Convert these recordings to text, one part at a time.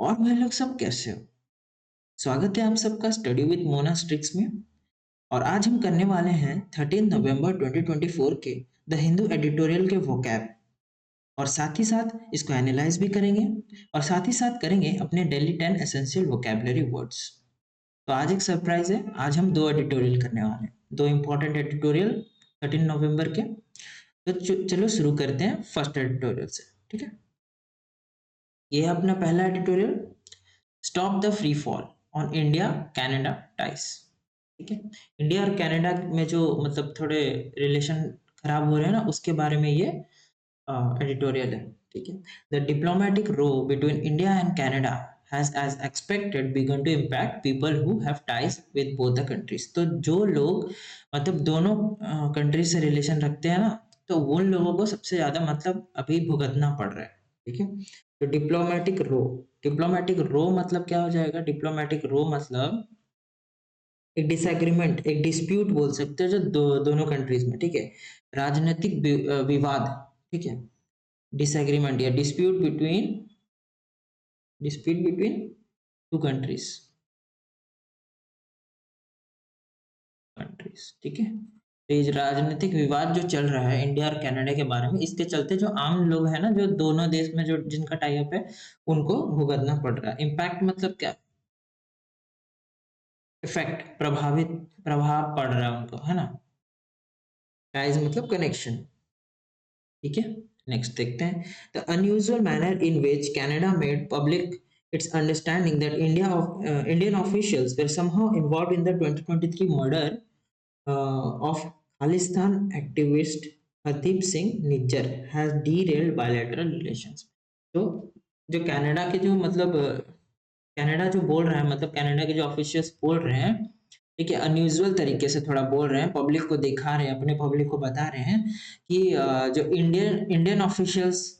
और भाई लोग सब कैसे हो? स्वागत है आप सबका स्टडी विद मोना स्ट्रिक्स में। और आज हम करने वाले हैं 13 नवंबर 2024 के द हिंदू एडिटोरियल के वोकैब। और साथ ही साथ इसको एनालाइज भी करेंगे। और साथ ही साथ करेंगे अपने डेली 10 एसेंशियल वोकैबुलरी वर्ड्स। तो आज एक सरप्राइज है, आज हम दो एडिटोरियल करने वाले हैं, दो इंपॉर्टेंट एडिटोरियल 13 नवंबर के। तो चलो शुरू करते हैं फर्स्ट एडिटोरियल से। ठीक है, ये है अपना पहला editorial, stop the free fall on India Canada ties. ठीक है, इंडिया और कनाडा में जो मतलब थोड़े रिलेशन खराब हो रहे हैं ना, उसके बारे में ये एडिटोरियल है। ठीक है, the diplomatic row between India and Canada has as expected begun to impact people who have ties with both the countries। तो जो लोग मतलब दोनों कंट्री से रिलेशन रखते हैं ना, तो उन लोगों को सबसे ज्यादा मतलब अभी भुगतना पड़ रहा है। ठीक है, तो डिप्लोमेटिक रो मतलब क्या हो जाएगा? डिप्लोमेटिक रो मतलब एक डिसएग्रीमेंट, एक डिस्प्यूट बोल सकते हो जो दोनों कंट्रीज में। ठीक है, राजनीतिक विवाद। ठीक है, डिसएग्रीमेंट या डिस्प्यूट बिटवीन टू कंट्रीज। ठीक है, तो ये राजनीतिक विवाद जो चल रहा है इंडिया और कनाडा के बारे में, इसके चलते जो आम लोग हैं ना, जो दोनों देश में जो जिनका टाई अप है, उनको भुगतना पड़ रहा है। इम्पैक्ट मतलब क्या? इफेक्ट, प्रभाव पड़ रहा है उनको, है ना। टाइज मतलब कनेक्शन। ठीक है, नेक्स्ट देखते हैं। The unusual manner in which Canada made public its understanding that Indian officials were somehow involved in the 2023 murder of Khalistan activist Hardeep Singh Nijjar has derailed bilateral relations। तो जो Canada के जो मतलब Canada जो बोल रहा है, मतलब कनाडा के जो ऑफिशियल्स बोल रहे हैं, ठीक है, अनयूजुअल तरीके से थोड़ा बोल रहे हैं, पब्लिक को दिखा रहे हैं, अपने पब्लिक को बता रहे हैं कि जो इंडियन इंडियन ऑफिशियल्स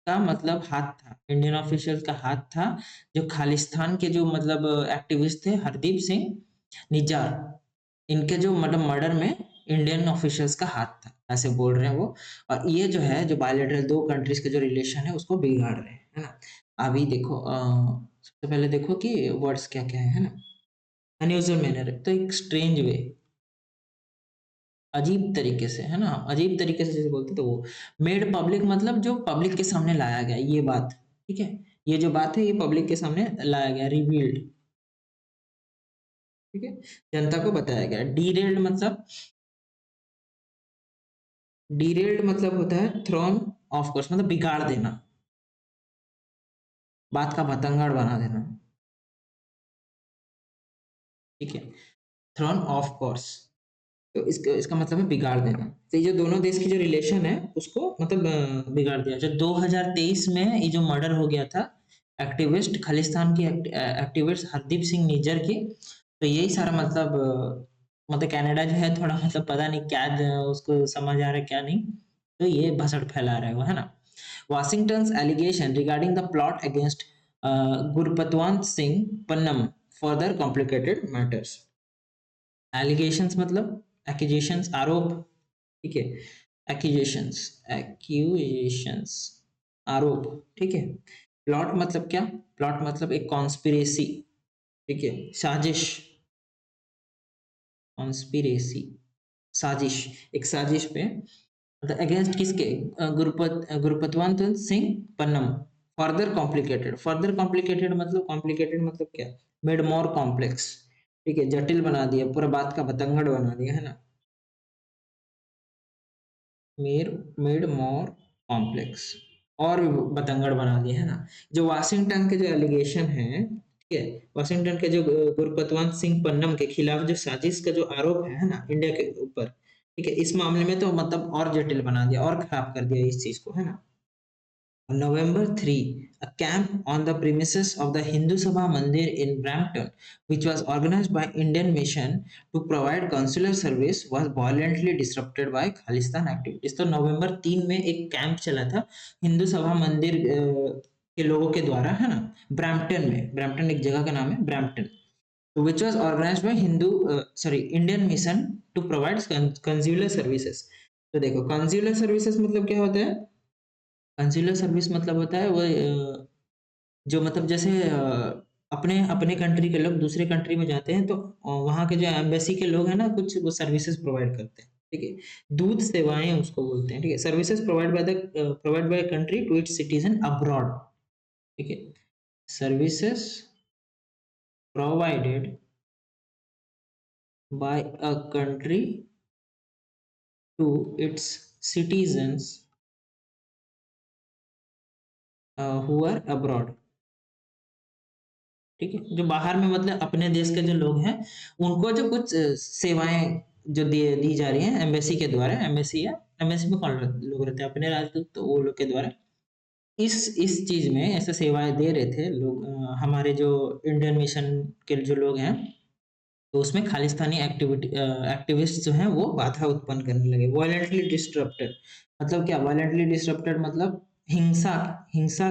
का मतलब हाथ था, इंडियन ऑफिशियल्स का हाथ था, जो खालिस्तान के जो मतलब एक्टिविस्ट थे हरदीप सिंह निज्जार, इनके जो मतलब मर्डर में इंडियन ऑफिशियल्स का हाथ था, ऐसे बोल रहे हैं वो। और ये जो है, जो बायलैटरल दो कंट्रीज के जो रिलेशन है उसको बिगाड़ रहे हैं, है ना। अभी देखो सबसे पहले देखो कि वर्ड्स क्या क्या है ना। अनयूजुअल मैनर तो एक स्ट्रेंज वे, अजीब तरीके से, है ना, अजीब तरीके से जैसे बोलते तो वो। मेड पब्लिक मतलब जो पब्लिक के सामने लाया गया ये बात। ठीक है, ये जो बात है ये पब्लिक के सामने लाया गया, रिवील्ड। ठीक है, जनता को बताया गया। डीरेल्ड मतलब होता है थ्रोन ऑफ कोर्स, मतलब बिगाड़ देना, बात का भतंगड़ बना देना। ठीक है, थ्रोन ऑफ कोर्स, तो इसका इसका मतलब है बिगाड़ देना। तो ये जो दोनों देश की जो रिलेशन है उसको मतलब बिगाड़ दिया। जो 2023 में ये जो मर्डर हो गया था एक्टिविस्ट खालिस्तान की एक्टिविस्ट हरदीप सिंह निज्जर की, तो यही सारा मतलब मतलब कनाडा जो है थोड़ा मतलब पता नहीं क्या उसको समझ आ रहा है क्या नहीं, तो ये भसड़ फैला रहा है वो, है ना। Washington's allegation regarding the plot against Gurpatwant Singh Pannam further complicated matters। Allegations मतलब accusations, आरोप। ठीक है, एक्यूजेशंस आरोप। ठीक है, प्लॉट मतलब क्या? प्लॉट मतलब एक कॉन्स्पिरेसी। ठीक है, साजिश, कॉन्स्पिरेसी, साजिश, एक साजिश पे मतलब अगेंस्ट किसके? गुरुपतवंत सिंह पन्नम। फर्दर कॉम्प्लिकेटेड मतलब क्या? Made more complex. ठीक है, जटिल बना दिया, पूरा बात का बतंगड़ बना दिया, है ना। मेड मोर कॉम्प्लेक्स, और भी बतंगड़ बना दिया, है ना। जो वाशिंगटन के जो एलिगेशन है, ठीक है, वाशिंगटन के जो गुरपतवंत सिंह पन्नम के खिलाफ जो साजिश का जो आरोप है ना इंडिया के ऊपर, ठीक है, इस मामले में तो मतलब और जटिल बना दिया और खराब कर दिया इस चीज को, है ना। On November 3, a camp on the premises of the Hindu Sabha Mandir in Brampton, which was organized by Indian Mission to provide consular service, was violently disrupted by Khalistan activities। तो नवंबर 3 में एक कैंप चला था हिंदू सभा मंदिर के लोगों के द्वारा, है ना, ब्रैम्पटन में। ब्रैम्पटन एक जगह का नाम है, ब्रैम्पटन। तो which was organized by Indian Mission to provide consular services। तो देखो consular services मतलब क्या होता है? कंsuलर सर्विस मतलब होता है वो जो मतलब जैसे अपने अपने कंट्री के लोग दूसरे कंट्री में जाते हैं तो वहाँ के जो एम्बेसी के लोग हैं ना कुछ वो सर्विसेज प्रोवाइड करते हैं, ठीक है। दूत सेवाएं उसको बोलते हैं, ठीक है। Services provide by country to its citizen abroad, ठीक है। Services provided by a country to its citizens who are abroad, ठीक है। जो बाहर में मतलब अपने देश के जो लोग हैं उनको जो कुछ सेवाएं जो दी जा रही हैं एम्बेसी के द्वारा, एम्बेसी या एम्बेसी में कौन लोग रहते हैं अपने राजदूत, तो वो लोग के द्वारा इस चीज में ऐसे सेवाएं दे रहे थे लोग। हमारे जो इंडियन मिशन के जो लोग हैं तो उसमें खालिस्तानी एक्टिविस्ट जो हैं वो बाधा उत्पन्न करने लगे। वायलेंटली डिस्टरप्टेड मतलब क्या? वायलेंटली डिस्टरप्टेड मतलब हिंसा हिंसा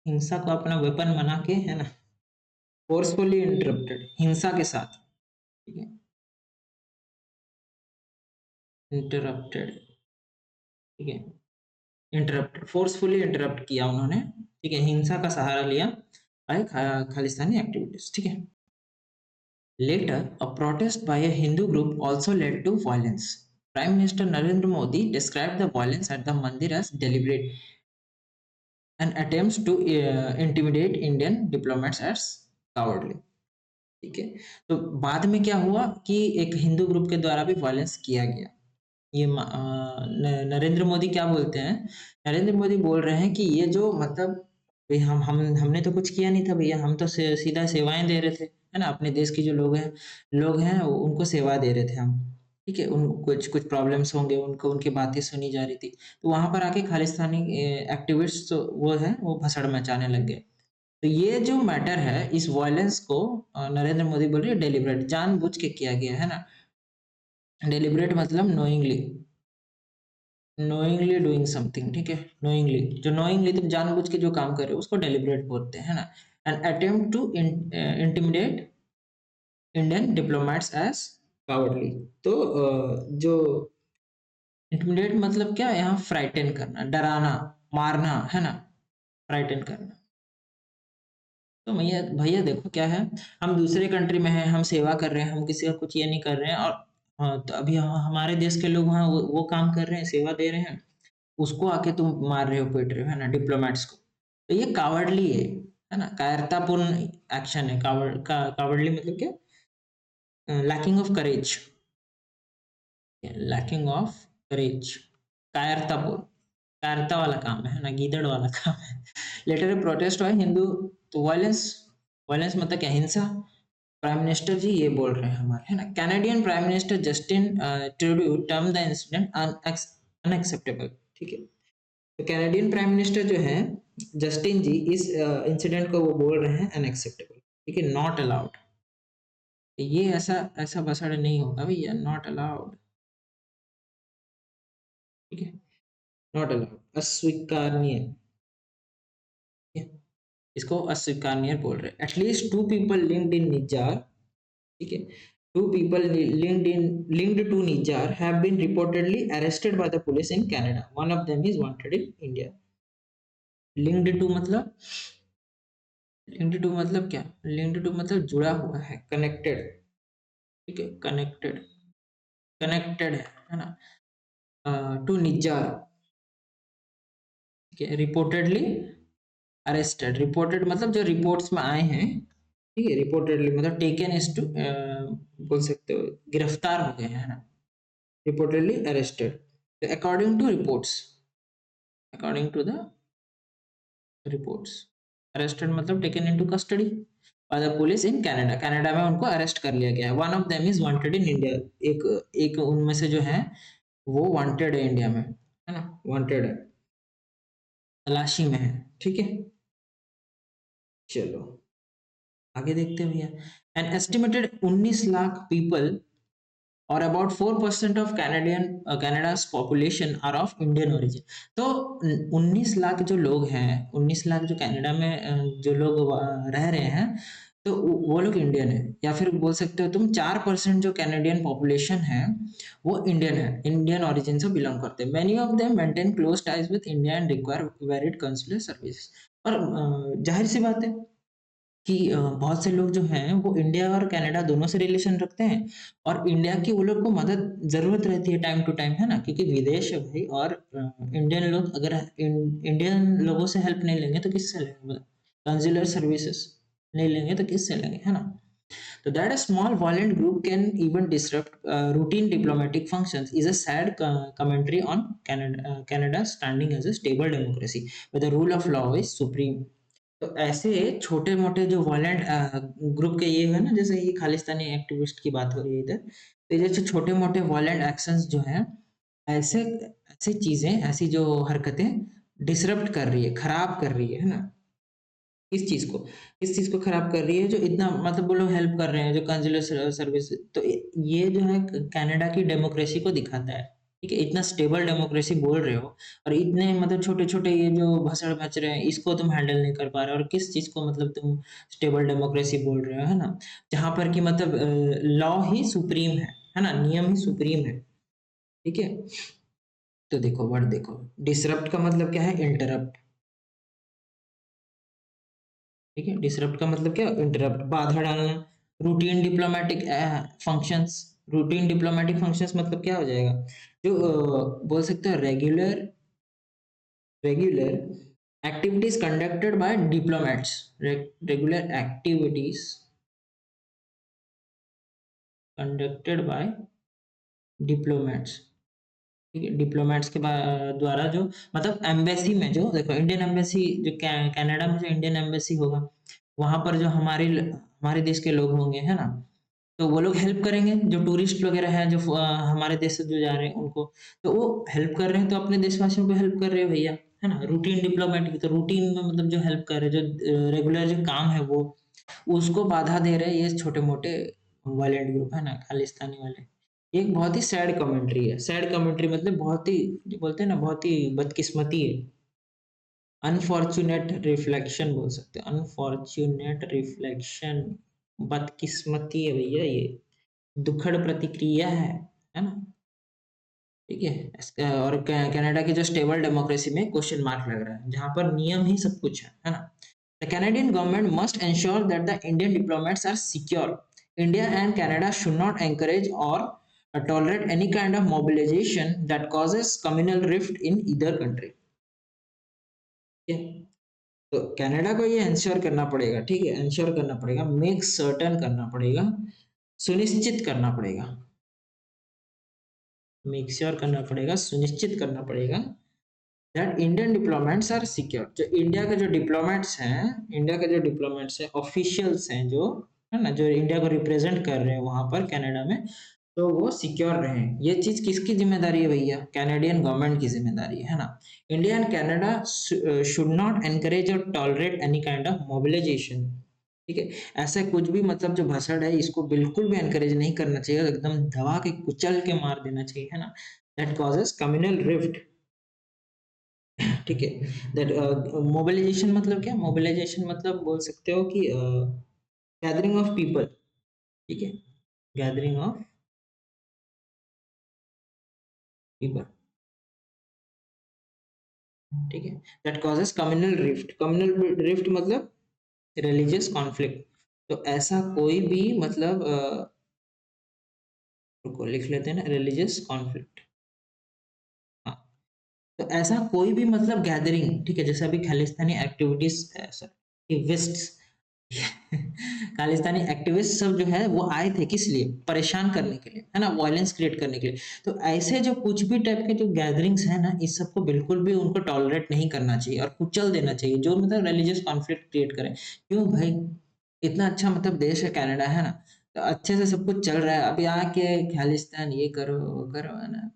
हिंसा को अपना वेपन बना के, है ना, फोर्सफुली इंटरप्टेड, हिंसा के साथ, ठीक है। इंटरप्टेड, ठीक है। इंटरप्टेड, फोर्सफुली इंटरप्ट किया उन्होंने, ठीक है, हिंसा का सहारा लिया बाय खालिस्तानी एक्टिविटीज, ठीक है। Later, a protest by a Hindu group also led to violence. Prime Minister Narendra Modi described the violence at the mandir as deliberate and attempts to intimidate Indian diplomats as cowardly. ठीक है। तो बाद में क्या हुआ कि एक Hindu group के द्वारा भी वायलेंस किया गया। ये नरेंद्र मोदी क्या बोलते हैं? नरेंद्र मोदी बोल रहे हैं कि ये जो मतलब भाई हमने तो कुछ किया नहीं था भैया, हम तो सीधा सेवाएं दे रहे थे, है ना, अपने देश के जो लोग हैं उनको सेवा दे रहे थे हम, ठीक है। उन कुछ कुछ प्रॉब्लम्स होंगे, उनको उनकी बातें सुनी जा रही थी, तो वहां पर आके खालिस्तानी एक्टिविस्ट वो है वो भसड़ मचाने लग गए। तो ये जो मैटर है इस वायलेंस को नरेंद्र मोदी बोल रहे हैं डेलिब्रेट, जानबूझ के किया गया है ना। डेलिब्रेट मतलब नोइंगली, नोइंगली डूइंग समथिंग, ठीक है। नोइंगली, जो नोइंगली तुम जानबूझ के जो काम कर रहे हो उसको डेलिब्रेट बोलते हैं, है ना। An attempt to intimidate Indian diplomats as cowardly. तो जो इंटिमिडेट मतलब क्या? यहाँ फ्राइटन करना, डराना, मारना, है ना, फ्राइटन करना। तो भैया भैया देखो क्या है, हम दूसरे कंट्री में हैं, हम सेवा कर रहे हैं, हम किसी का कुछ ये नहीं कर रहे हैं, और तो अभी हमारे देश के लोग वहाँ वो काम कर रहे हैं, सेवा दे रहे हैं, उसको आके तुम मार रहे हो, पीट रहे हो, है ना, डिप्लोमेट्स को। तो ये कावर्डली है ना, कायरतापूर्ण एक्शन है। कावर्डली मतलब क्या? Lacking of courage, lacking of courage, कायरतापूर्ण, कायरता वाला काम है ना, गीदड़ वाला काम है। लेटर प्रोटेस्ट हुआ हिंदू, तो वायलेंस, वायलेंस मतलब क्या? हिंसा। प्राइम मिनिस्टर जी ये बोल रहे हैं हमारे, है ना, Canadian prime minister Justin Trudeau term the incident unacceptable, ठीक है। तो कैनेडियन प्राइम मिनिस्टर जो है जस्टिन जी इस इंसिडेंट को वो बोल रहे हैं अनएक्सेप्टेबल, ठीक है, नॉट अलाउड। ये ऐसा ऐसा बसड़ नहीं होगा भैया, नॉट अलाउड, ठीक है, नॉट अलाउड, अस्वीकारनीय, ठीक है? इसको अस्वीकारनीय बोल रहे हैं। At least to people linked in Nijjar, ठीक है, two people linked to Nijar have been reportedly arrested by the police in Canada. One of them is wanted in India. Linked to मतलब, लिंक्ड टू मतलब क्या? लिंक्ड टू मतलब जुड़ा हुआ है, connected, ठीक है, कनेक्टेड, कनेक्टेड है ना। टू निज्जार, ठीक है। रिपोर्टेडली अरेस्टेड, रिपोर्टेड मतलब जो रिपोर्ट्स में आए हैं, ठीक है। रिपोर्टेडली मतलब टेकन इज टू, बोल सकते हो गिरफ्तार हो गए हैं ना, reportedly arrested according to reports, according to the reports. Arrested मतलब taken into custody by the police in Canada, Canada में उनको अरेस्ट कर लिया गया है। One of them is wanted in India, एक एक उनमें से जो है वो वांटेड है इंडिया में, है ना, वांटेड है, तलाशी में है, ठीक है। चलो आगे देखते हैं भैया। एन एस्टिमेटेड 19 लाख पीपल और about 4% of Canadian Canada's population are of Indian origin. तो 19 लाख जो लोग हैं, 19 लाख जो कनाडा में जो लोग रह रहे हैं, तो वो लोग इंडियन है, या फिर बोल सकते हो तुम 4% जो कैनेडियन पॉपुलेशन है वो इंडियन है, इंडियन ओरिजिन से बिलोंग करते हैं। Many of them maintain close ties with India and require varied consular service. और जाहिर सी बात है कि बहुत से लोग जो हैं वो इंडिया और कनाडा दोनों से रिलेशन रखते हैं, और इंडिया की वो लोग को मदद ज़रूरत रहती है टाइम टू टाइम, है ना? क्योंकि विदेश है भाई, और इंडियन लोग अगर इंडियन लोगों से हेल्प नहीं लेंगे तो किससे लेंगे? मतलब कंसुलर सर्विसेज नहीं लेंगे तो किससे लेंगे, है ना? So that a small violent group can even disrupt routine diplomatic functions is a sad commentary on Canada's standing as a stable democracy where the rule of law is supreme. तो ऐसे छोटे मोटे जो वायलेंट ग्रुप के ये है ना, जैसे ये खालिस्तानी एक्टिविस्ट की बात हो रही है इधर, तो ये जैसे छोटे मोटे वायलेंट एक्शंस जो हैं, ऐसे ऐसी चीजें, ऐसी जो हरकतें डिसरप्ट कर रही है, खराब कर रही है ना? इस चीज को इस चीज को खराब कर रही है, जो इतना मतलब वो लोग हेल्प कर रहे हैं, जो कंसुलर सर्विस, तो ये जो है कनाडा की डेमोक्रेसी को दिखाता है। ठीक है, इतना स्टेबल डेमोक्रेसी बोल रहे हो, और इतने मतलब छोटे छोटे ये जो भसड़ मच रहे हैं, इसको तुम हैंडल नहीं कर पा रहे हो, और किस चीज को मतलब तुम स्टेबल डेमोक्रेसी बोल रहे हो, है ना? जहां पर कि मतलब लॉ ही सुप्रीम है ना? नियम ही सुप्रीम है। ठीक है, तो देखो वर्ड देखो, डिसरप्ट का मतलब क्या है? इंटरप्ट। ठीक है, डिसरप्ट का मतलब क्या? इंटरप्ट, बाधा डालना। Routine diplomatic functions, routine diplomatic functions मतलब क्या हो जाएगा? जो बोल सकते हो regular regular activities conducted by diplomats, regular activities conducted by diplomats. ठीक है, डिप्लोमेट्स के द्वारा जो मतलब एम्बेसी में, जो देखो इंडियन एम्बेसी जो कनाडा में जो इंडियन एम्बेसी होगा, वहां पर जो हमारे देश के लोग होंगे, है ना? तो वो लोग हेल्प करेंगे, जो टूरिस्ट वगैरह हैं, जो हमारे देश से जो जा रहे हैं उनको, तो वो हेल्प कर रहे हैं, तो अपने देशवासियों को हेल्प कर रहे हैं भैया, है ना? रूटीन डिप्लोमेटिक, तो रूटीन में मतलब जो हेल्प कर रहे हैं, जो रेगुलर जो काम है वो, उसको बाधा दे रहे हैं ये छोटे मोटे वायलेंट ग्रुप, है ना, खालिस्तानी वाले। एक बहुत ही सैड कमेंट्री है। सैड कमेंट्री मतलब बहुत ही, जो बोलते हैं ना, बहुत ही बदकिस्मती है। अनफॉर्चुनेट रिफ्लेक्शन बोल सकते हैं, अनफॉर्चुनेट रिफ्लेक्शन, बदकिस्मती है भैया ये, दुखद प्रतिक्रिया है ना? ठीक है, और कनाडा की जो स्टेबल डेमोक्रेसी में क्वेश्चन मार्क लग रहा है, जहां पर नियम ही सब कुछ है ना? The Canadian government must ensure that the Indian diplomats are secure. India and Canada should not encourage or tolerate any kind of mobilization that causes communal rift in either country. ठीक है, तो कनाडा को ये ensure करना पड़ेगा, ठीक है, ensure करना पड़ेगा, मेक सर्टेन करना पड़ेगा, सुनिश्चित करना पड़ेगा, मेक श्योर करना पड़ेगा, सुनिश्चित करना पड़ेगा that Indian diplomats are secure. जो इंडिया के जो डिप्लोमेट्स हैं, इंडिया के जो डिप्लोमेट्स हैं, ऑफिशियल्स हैं, जो है ना, जो इंडिया को रिप्रेजेंट कर रहे हैं वहां पर कनाडा में, तो वो सिक्योर रहें। ये चीज किसकी जिम्मेदारी है भैया? कैनेडियन गवर्नमेंट की जिम्मेदारी है ना? India and Canada should not encourage और tolerate any kind of mobilisation. ठीक है, ऐसा कुछ भी मतलब जो भसड़ है, इसको बिल्कुल भी एनकरेज नहीं करना चाहिए, एकदम दबा के कुचल के मार देना चाहिए, है ना? That causes communal rift. ठीक है, दैट मोबिलाइजेशन मतलब क्या? मोबिलाइजेशन मतलब बोल सकते हो कि गैदरिंग ऑफ पीपल। ठीक है, गैदरिंग ऑफ पीपल। ठीक है, that causes communal rift. Communal rift मतलब रिलीजियस कॉन्फ्लिक्ट। तो ऐसा कोई भी मतलब रुको लिख लेते हैं ना, रिलीजियस कॉन्फ्लिक्ट। हाँ, तो ऐसा कोई भी मतलब गैदरिंग, ठीक है, जैसे अभी Khalistani activities, activists Khalistani activist सब जो है वो आए थे किस लिए? परेशान करने के लिए, है ना, वायलेंस क्रिएट करने के लिए। तो ऐसे जो कुछ भी टाइप के जो गैदरिंग्स है ना, इस सबको बिल्कुल भी उनको टॉलरेट नहीं करना चाहिए और कुचल देना चाहिए, जो मतलब रिलीजियस कॉन्फ्लिक्ट क्रिएट करे। क्यों भाई? इतना अच्छा मतलब देश है कनाडा, है ना? तो अच्छे से सब कुछ चल रहा है, अभी आके खालिस्तान ये करो वो करो, है ना,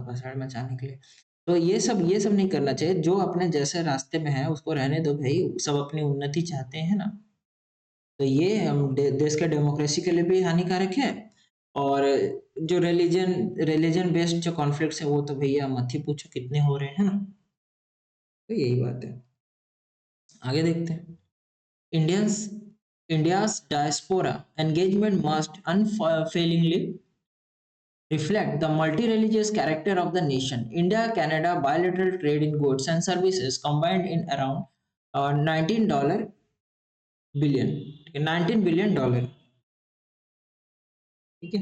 भसड़ मचाने के लिए। तो ये सब नहीं करना चाहिए। जो अपने जैसे रास्ते में है उसको रहने दो भाई, सब अपनी उन्नति चाहते हैं ना? तो ये हम देश के डेमोक्रेसी के लिए भी हानिकारक है, और जो रिलीजन बेस्ड जो कॉन्फ्लिक्ट्स है वो तो भैया मत ही पूछो कितने हो रहे हैं ना? तो यही बात है। आगे देखते हैं। Indians India's diaspora engagement must unfailingly reflect the multi-religious character of the nation. India-Canada bilateral trade in goods and services combined in around और $19 बिलियन, 19 बिलियन डॉलर। ठीक है।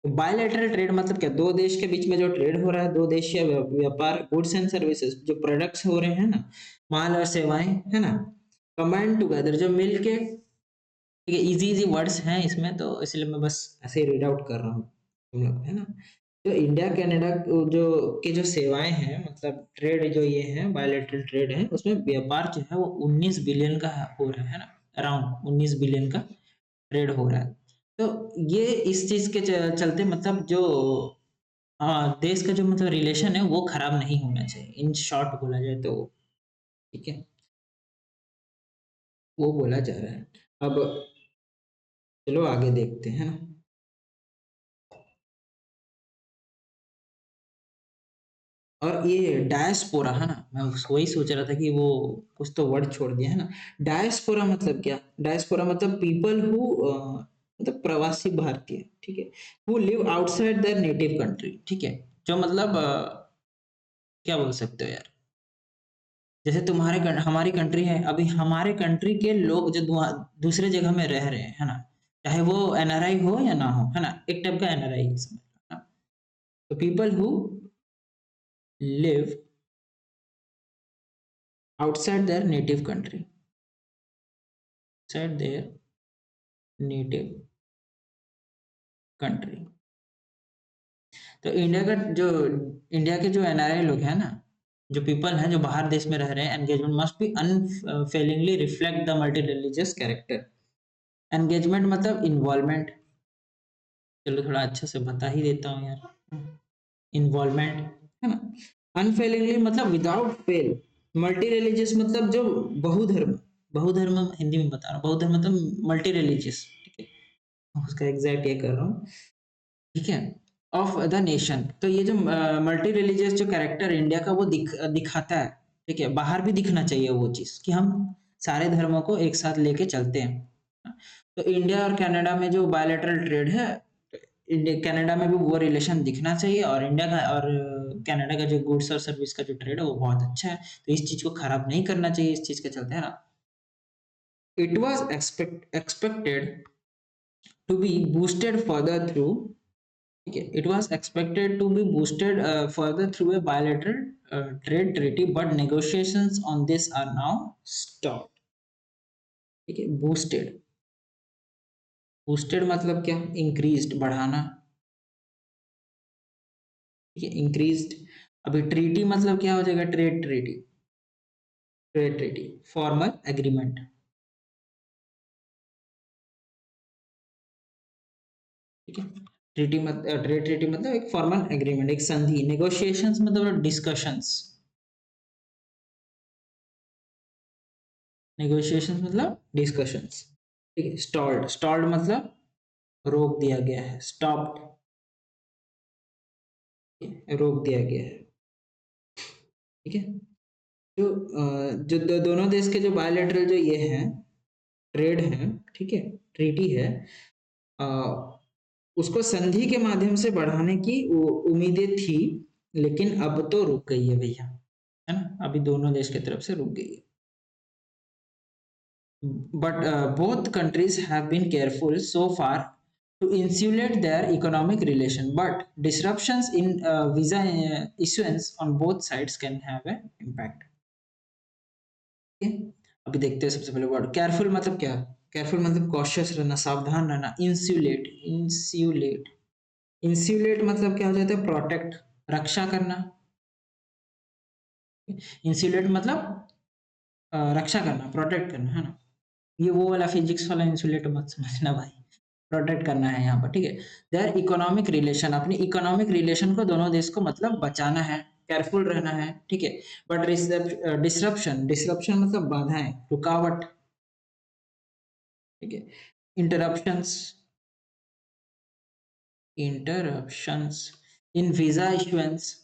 तो बायलैटरल ट्रेड मतलब क्या, दो देश के बीच में जो ट्रेड हो रहा है, दो देश या व्यापार, गुड्स एंड सर्विसेज, जो प्रोडक्ट्स हो रहे हैं ना, माल और सेवाएं, है ना, कंबाइंड टुगेदर, जो मिलके, ठीक है, इजी इजी वर्ड्स हैं इसमें तो इसलिए मैं बस ऐसे ही रीड आउट कर रहा हूँ तुम लोग, है ना। जो इंडिया कनाडा जो की जो सेवाएं हैं, मतलब ट्रेड जो ये है, बायलैटरल ट्रेड है, उसमें व्यापार जो है वो 19 बिलियन का हो रहा है ना, अराउंड 19 बिलियन का ट्रेड हो रहा है। तो ये इस चीज के चलते मतलब जो देश का जो मतलब रिलेशन है वो खराब नहीं होना चाहिए, इन शॉर्ट बोला जाए तो। ठीक है, वो बोला जा रहा है। अब चलो आगे देखते हैं ना। और ये डायस्पोरा है ना, मैं वही सोच रहा था कि वो कुछ तो वर्ड छोड़ दिया है ना। डायस्पोरा मतलब क्या, डायस्पोरा मतलब पीपल हु, मतलब प्रवासी भारतीय, ठीक है, who live outside there native country. ठीक है, जो मतलब क्या बोल सकते हो यार, जैसे हमारी कंट्री है, अभी हमारे कंट्री के लोग जो दूसरे जगह में रह रहे हैं, है ना, चाहे वो एनआरआई हो या ना हो, है ना, एक टाइप का एनआरआई समझ लो, है ना? तो people who live outside their native country, outside their native country। तो इंडिया के जो एनआरआई लोग हैं ना, जो पीपल हैं जो बाहर देश में रह रहे हैं, engagement must be unfailingly reflect the multi religious character. Engagement मतलब इन्वॉल्वमेंट, चलो थोड़ा अच्छे से बता ही देता हूँ यार, इन्वॉल्वमेंट, है ना। अनफेलिंगली मतलब विदाउट फेल। मल्टी रिलीजियस मतलब जो बहुधर्म, बहुधर्म हिंदी में बता रहा हूँ, बहुधर्म मतलब मल्टी रिलीजियस, ठीक है, उसका एग्जैक्ट ये कर रहा हूँ। ठीक है, ऑफ द नेशन। तो ये जो मल्टी रिलीजियस जो कैरेक्टर इंडिया का वो दिखाता है। ठीक है, बाहर भी दिखना चाहिए वो चीज कि हम सारे धर्मों को एक साथ लेके चलते हैं। तो इंडिया और कनाडा में जो बायलैटरल ट्रेड है, इंडिया कनाडा में भी वो रिलेशन दिखना चाहिए, और इंडिया का और कनाडा का जो गुड्स और सर्विस का जो ट्रेड है वो बहुत अच्छा है, तो इस चीज को खराब नहीं करना चाहिए, इस चीज के चलते, है ना। It was expected to be boosted further through, okay, it was expected to be boosted further through a bilateral trade treaty, but negotiations on this are now stopped। ठीक है, boosted, boosted मतलब क्या, increased, बढ़ाना, ठीक है, increased। अभी treaty मतलब क्या हो जाएगा, trade treaty, trade treaty, formal agreement. ठीक है, ट्रीटी मत ट्रेड ट्रीटी मतलब एक फॉर्मल एग्रीमेंट, एक संधि। नेगोशिएशंस मतलब डिस्कशंस, नेगोशिएशंस मतलब डिस्कशंस। ठीक है, स्टॉल्ड, स्टॉल्ड मतलब रोक दिया गया है, स्टॉप्ड, रोक दिया गया है। ठीक है, जो दोनों देश के जो बायोलेटरल जो ये हैं, ट्रेड है, ठीक है, ट्रीटी है, अ, उसको संधि के माध्यम से बढ़ाने की उम्मीदें थी, लेकिन अब तो रुक गई है भैया, है ना, अभी दोनों देश की तरफ से रुक गई है। But both countries have been careful so far to insulate their economic relation. But disruptions in visa issuance on both sides can have an impact. Okay? अभी देखते हैं सबसे पहले वर्ड केयरफुल मतलब क्या। केयरफुल मतलब कॉशियस रहना, सावधान रहना। इंस्यूलेट, इंस्यूलेट, इंस्यूलेट मतलब क्या हो जाता है, प्रोटेक्ट, रक्षा करना। इंस्यूलेट मतलब रक्षा करना, प्रोटेक्ट करना, है ना। ये वो वाला फिजिक्स वाला इंसुलेट मत समझना भाई, प्रोटेक्ट करना है यहाँ पर, ठीक है। देयर इकोनॉमिक रिलेशन, अपनी इकोनॉमिक रिलेशन को दोनों देश को मतलब बचाना है, केयरफुल रहना है, ठीक है। बट डिसरप्शन, डिसरप्शन मतलब बाधाएं, रुकावट, ठीक है। इंटरप्शंस, इंटरप्शंस इन वीजा इशुएंस,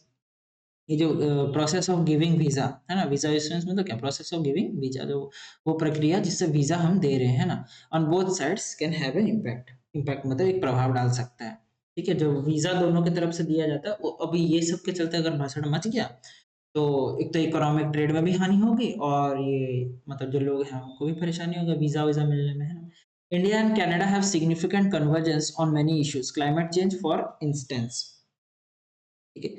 ये जो प्रोसेस ऑफ गिविंग वीजा है ना, वीजा इशुएंस में तो क्या, प्रोसेस ऑफ गिविंग वीजा, जो वो प्रक्रिया जिससे वीजा हम दे रहे हैं ना, on both sides can have an impact. Impact मतलब एक प्रभाव डाल सकता है। ठीक है, जो वीजा दोनों की तरफ से दिया जाता है वो, अभी ये सब के चलते अगर भाषण मच गया तो एक तो इकोनॉमिक ट्रेड में भी हानि होगी और ये मतलब जो लोग हैं उनको भी परेशानी होगी वीजा वीजा मिलने में, है ना। India and Canada have significant convergence on many issues, climate change for instance. ठीक है,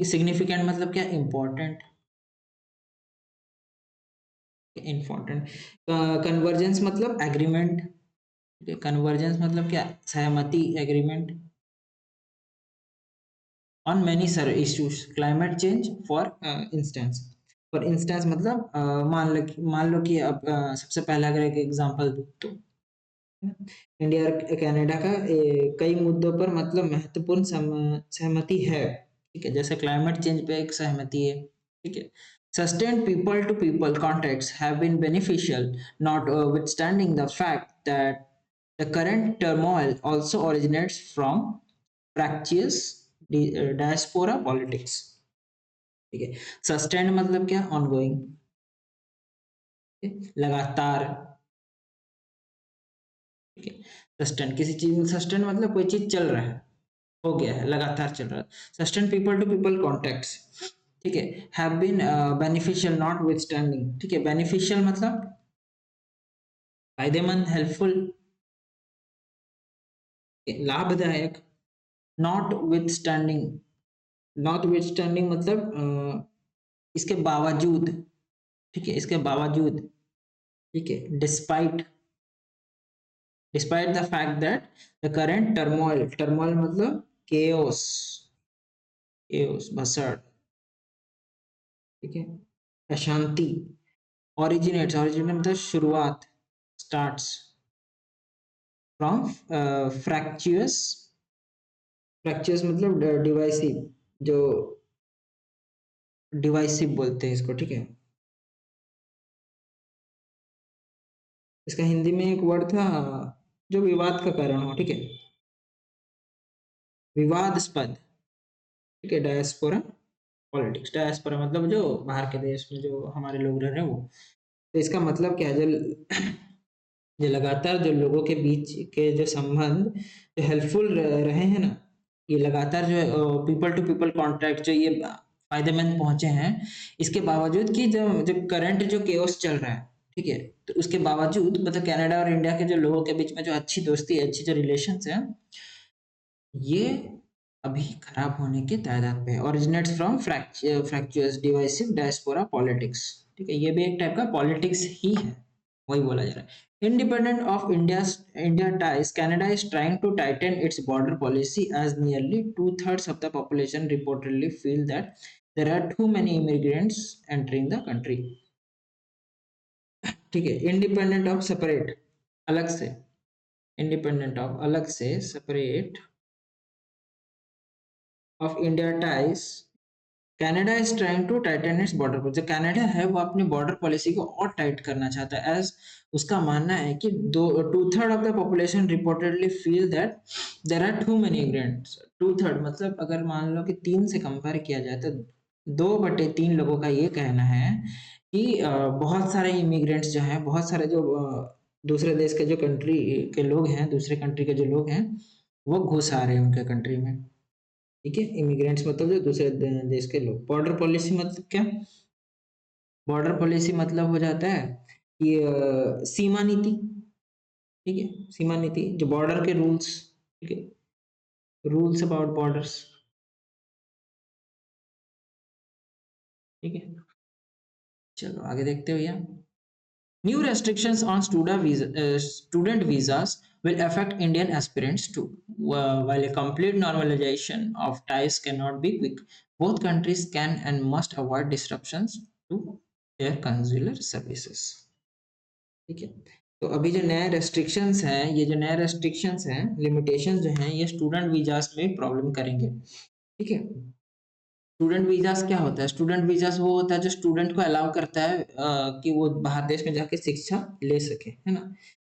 सिग्निफिकेंट मतलब क्या, इंपॉर्टेंट, इम्पोर्टेंट। कन्वर्जेंस मतलब एग्रीमेंट, ठीक है, कन्वर्जेंस मतलब क्या, सहमति, agreement on many sir issues, climate change for instance. For instance मतलब मान लो कि अब सबसे पहला अगर एक एग्जांपल दूं तो इंडिया और कनाडा का कई मुद्दों पर मतलब महत्वपूर्ण सहमति है, ठीक है, जैसे क्लाइमेट चेंज पे एक सहमति है, ठीक है। Sustained people to people contacts have been beneficial, notwithstanding the fact that the current turmoil also originates from fractious diaspora politics। ठीक है, सस्टेन मतलब क्या, ऑनगोइंग, लगातार, ठीक है। सस्टेन किसी चीज में, सस्टेन मतलब कोई चीज चल रहा है, हो गया है, लगातार चल रहा है। Sustain people to people contacts, ठीक है, have been beneficial notwithstanding, ठीक है, बेनिफिशियल मतलब फायदेमंद, हेल्पफुल, लाभदायक। नॉट विथस्टैंडिंग, नॉट विथस्टैंडिंग मतलब इसके बावजूद, ठीक है, इसके बावजूद, ठीक है, despite, despite the fact that the current turmoil, turmoil मतलब केओस, केओस भसड़, ठीक है, अशांति। ओरिजिनेट्स, ओरिजिनेट मतलब शुरुआत, स्टार्ट्स फ्रॉम फ्रैक्चुअस, फ्रैक्चुअस मतलब डिवाइसिव, जो डिवाइसिव बोलते हैं इसको, ठीक है। इसका हिंदी में एक वर्ड था जो विवाद का कारण हो, ठीक है, विवादास्पद, ठीक है, डायस्पोरा पॉलिटिक्स। डायस्पोरा मतलब जो बाहर के देश में जो हमारे लोग रह रहे हैं वो। तो इसका मतलब क्या है, जो लगातार जो लोगों के बीच के जो संबंध जो हेल्पफुल रहे हैं ना, ये लगातार जो पीपल टू पीपल कॉन्टैक्ट जो ये फायदेमंद पहुंचे हैं, इसके बावजूद कि जो जो करंट जो केओस चल रहा है, ठीक है, तो उसके बावजूद मतलब कनाडा और इंडिया के जो लोगों के बीच में जो अच्छी दोस्ती है, अच्छी जो रिलेशंस है, ये अभी खराब होने के तादाद पे है। Originates from fractures divisive diaspora politics, ठीक है, ये भी एक टाइप का पॉलिटिक्स ही है, वही बोला जा रहा है। Independent of India ties, Canada is trying to tighten its border policy as nearly two-thirds of the population reportedly feel that there are too many immigrants entering the country। ठीक है, independent of separate, अलग से, independent of अलग से, separate of India ties, Canada is trying to tighten its border policy. जो Canada है वो अपनी बॉर्डर पॉलिसी को और टाइट करना चाहता है, एज उसका मानना है कि दो two third of the population reportedly feel that there are too many immigrants. Two third मतलब अगर मान लो कि तीन से कंपेयर किया जाए तो 2/3 लोगों का ये कहना है कि बहुत सारे इमिग्रेंट्स जो हैं, बहुत सारे जो दूसरे देश के जो कंट्री के लोग हैं, दूसरे कंट्री के जो लोग हैं, वो घुस आ रहे हैं उनके कंट्री में, ठीक है। इमिग्रेंट्स मतलब जो दूसरे देश के लोग। बॉर्डर पॉलिसी मतलब क्या, बॉर्डर पॉलिसी मतलब हो जाता है कि सीमा नीति, ठीक है, सीमा नीति, जो बॉर्डर के रूल्स, ठीक है, रूल्स अबाउट बॉर्डर्स, ठीक है। चलो आगे देखते हो भैया। New restrictions on student visas will affect Indian aspirants too. While a complete normalization of ties cannot be quick, both countries can and must avoid disruptions to their consular services। ठीक है, तो अभी जो नए रेस्ट्रिक्शंस हैं, ये जो नए रेस्ट्रिक्शंस हैं, लिमिटेशंस जो हैं, ये स्टूडेंट वीजास में प्रॉब्लम करेंगे, ठीक है। स्टूडेंट वीजास क्या होता है, स्टूडेंट वीजास वो होता है जो स्टूडेंट को अलाउ करता है कि वो बाहर देश में जाके शिक्षा ले सके, है ना,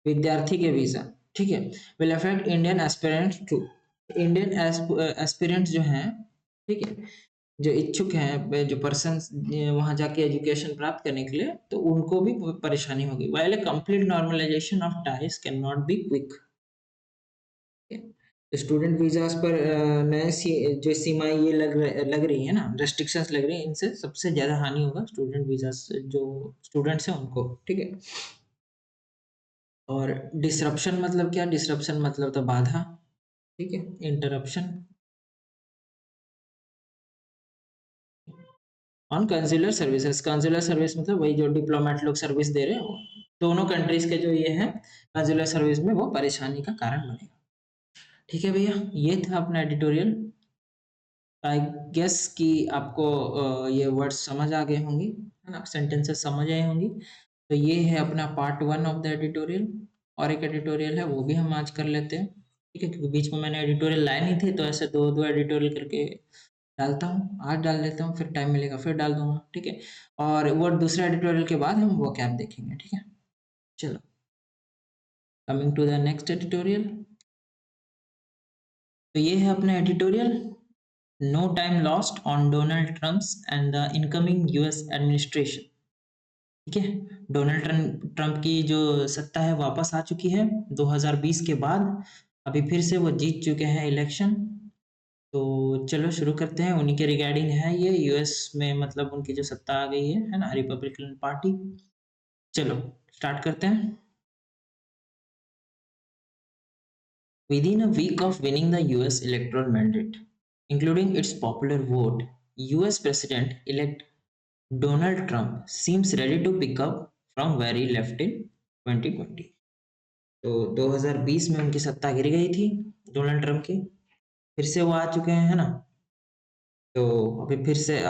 विद्यार्थी के वीजा, ठीक है। Will affect Indian aspirants to, Indian aspirants जो हैं, ठीक है, जो इच्छुक हैं, जो पर्सन वहां जाके एजुकेशन प्राप्त करने के लिए, तो उनको भी परेशानी होगी। While a complete normalisation of ties can not be quick, student visas पर नए जो सीमाएं ये लग रही है ना, रेस्ट्रिक्शंस लग रही है, इनसे सबसे ज्यादा हानि होगा स्टूडेंट वीजास जो स्टूडेंट्स हैं उनको, ठीक है। और डिसरप्शन मतलब क्या? डिसरप्शन मतलब तो बाधा, ठीक है, interruption on consular services. Consular service मतलब वही जो डिप्लोमेट लोग सर्विस दे रहे हो, दोनों कंट्रीज के जो ये हैं कंसुलर सर्विस में, वो परेशानी का कारण बनेगा। ठीक है भैया, ये था अपना एडिटोरियल। आई गेस कि आपको ये वर्ड्स समझ आ गए होंगे, है ना, सेंटेंसेस समझ आए होंगी। तो ये है अपना पार्ट 1 ऑफ द एडिटोरियल। और एक एडिटोरियल है, वो भी हम आज कर लेते हैं, ठीक है, क्योंकि बीच में मैंने एडिटोरियल लाए नहीं थे, तो ऐसे दो दो एडिटोरियल करके डालता हूँ। आज डाल लेता हूँ, फिर टाइम मिलेगा फिर डाल दूंगा, ठीक है। और वो दूसरे एडिटोरियल के बाद हम वो कैप देखेंगे, ठीक है। चलो, coming to the next editorial. तो ये है अपना editorial, no time lost on Donald Trump's and the incoming US administration. ठीक है, डोनाल्ड ट्रम्प की जो सत्ता है वापस आ चुकी है 2020 के बाद। अभी फिर से वो जीत चुके हैं इलेक्शन। तो चलो शुरू करते हैं, उन्हीं के रिगार्डिंग है ये, यूएस में मतलब उनकी जो सत्ता आ गई है ना, रिपब्लिकन पार्टी। चलो स्टार्ट करते हैं। Within a week of winning the US electoral mandate, including its popular vote, US President-elect Donald Trump seems ready to pick up from where he left in 2020। तो 2020 में उनकी सत्ता गिर गई थी डोनाल्ड ट्रम्प की, फिर से वो आ चुके हैं, है ना। तो अभी फिर से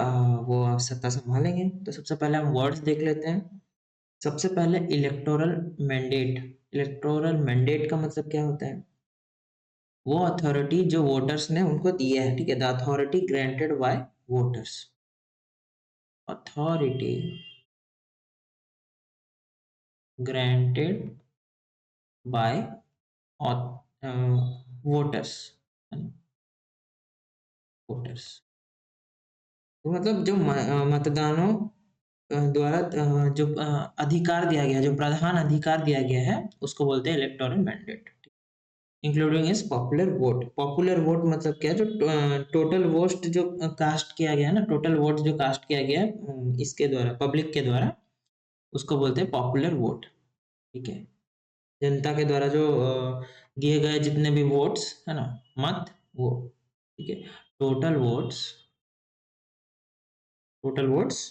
वो सत्ता संभालेंगे। तो सबसे पहले हम वर्ड्स देख लेते हैं। सबसे पहले इलेक्टोरल मैंडेट। इलेक्टोरल मैंडेट का मतलब क्या होता है? वो अथॉरिटी जो वोटर्स ने उनको दी है, ठीक है, the authority granted by voters. Authority granted by voters, voters. तो मतलब जो मतदानों द्वारा जो अधिकार दिया गया, जो प्रधान अधिकार दिया गया है, उसको बोलते हैं electoral mandate. Including is popular vote. Popular vote मतलब क्या? जो टोटल वोट जो कास्ट किया गया है ना, टोटल वोट जो कास्ट किया गया है इसके द्वारा, पब्लिक के द्वारा, उसको बोलते हैं पॉपुलर वोट, ठीक है। जनता के द्वारा जो दिए गए जितने भी वोट्स है ना, मत, वो, ठीक है। Total votes, total votes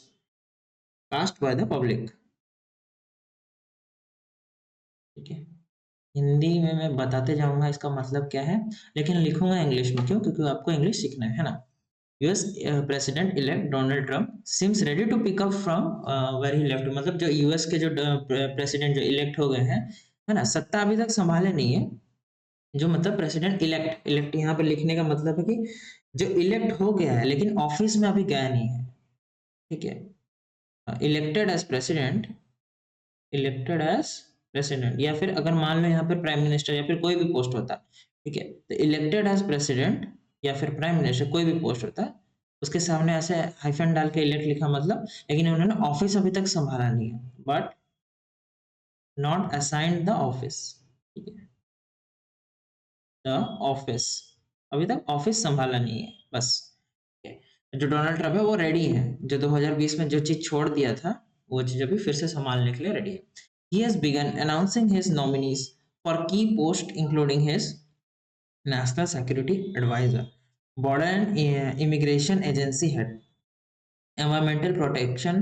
cast by the public, ठीक है। हिंदी में मैं बताते जाऊंगा इसका मतलब क्या है, लेकिन लिखूंगा इंग्लिश में। क्यों? क्योंकि आपको इंग्लिश सीखना है ना। US president elect Donald Trump seems ready to pick up from where he left. मतलब जो यूएस के जो प्रेसिडेंट जो इलेक्ट हो गए हैं, है ना, सत्ता अभी तक संभाले नहीं है। जो मतलब प्रेसिडेंट इलेक्ट, इलेक्ट यहाँ पे लिखने का मतलब है कि जो इलेक्ट हो गया है लेकिन ऑफिस में अभी गया नहीं है, ठीक है। Elected as president, elected as president, या फिर अगर मान लो यहाँ पर प्राइम मिनिस्टर या फिर कोई भी पोस्ट होता, ठीक है, तो इलेक्टेड एज प्रेसिडेंट या फिर प्राइम मिनिस्टर कोई भी पोस्ट होता, उसके सामने ऐसे हाइफन डाल के इलेक्ट लिखा मतलब, लेकिन उन्होंने ऑफिस अभी तक संभाला नहीं है, but not assigned the office, ठीक है, द ऑफिस, अभी तक ऑफिस संभाला नहीं है बस, ठीक है। जो डोनाल्ड ट्रम्प है वो रेडी है, जो 2020 में जो चीज छोड़ दिया था वो चीज अभी फिर से संभालने के लिए रेडी है। He has begun announcing his nominees for key posts, including his National Security Advisor, Border and Immigration Agency Head, Environmental Protection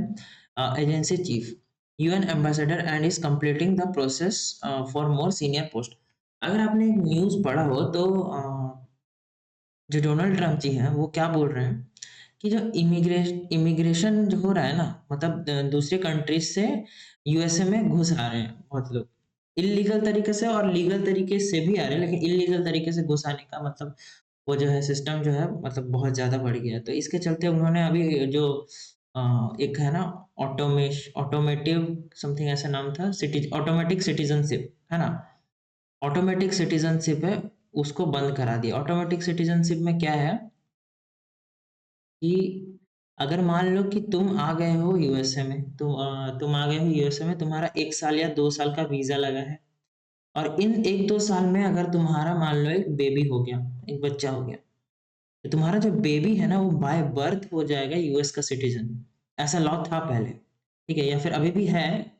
Agency Chief, UN Ambassador, and is completing the process for more senior post। अगर आपने एक news पढ़ा हो तो जो Donald Trump जी हैं वो क्या बोल रहे हैं कि जो इमिग्रेशन जो हो रहा है ना, मतलब दूसरे कंट्रीज से यूएसए में घुस आ रहे हैं बहुत लोग, इलीगल तरीके से और लीगल तरीके से भी आ रहे हैं, लेकिन इलीगल तरीके से घुस आने का मतलब वो जो है सिस्टम जो है मतलब बहुत ज़्यादा बढ़ गया है। तो इसके चलते उन्होंने अभी जो एक है ना, ऑटोमेटिव समथिंग ऐसा नाम था, सिटी ऑटोमेटिक सिटीजनशिप है ना, ऑटोमेटिक सिटीजनशिप है, उसको बंद करा दिया। ऑटोमेटिक सिटीजनशिप में क्या है कि अगर मान लो कि तुम आ गए हो यूएसए में, तुम आ गए हो यूएसए में, तुम्हारा 1 साल या 2 साल का वीजा लगा है, और इन 1-2 साल में अगर तुम्हारा मान लो एक बेबी हो गया, एक बच्चा हो गया, तो तुम्हारा जो बेबी है ना वो बाय बर्थ हो जाएगा यूएस का सिटीजन। ऐसा लॉ था पहले, ठीक है? या फिर अभी भी है,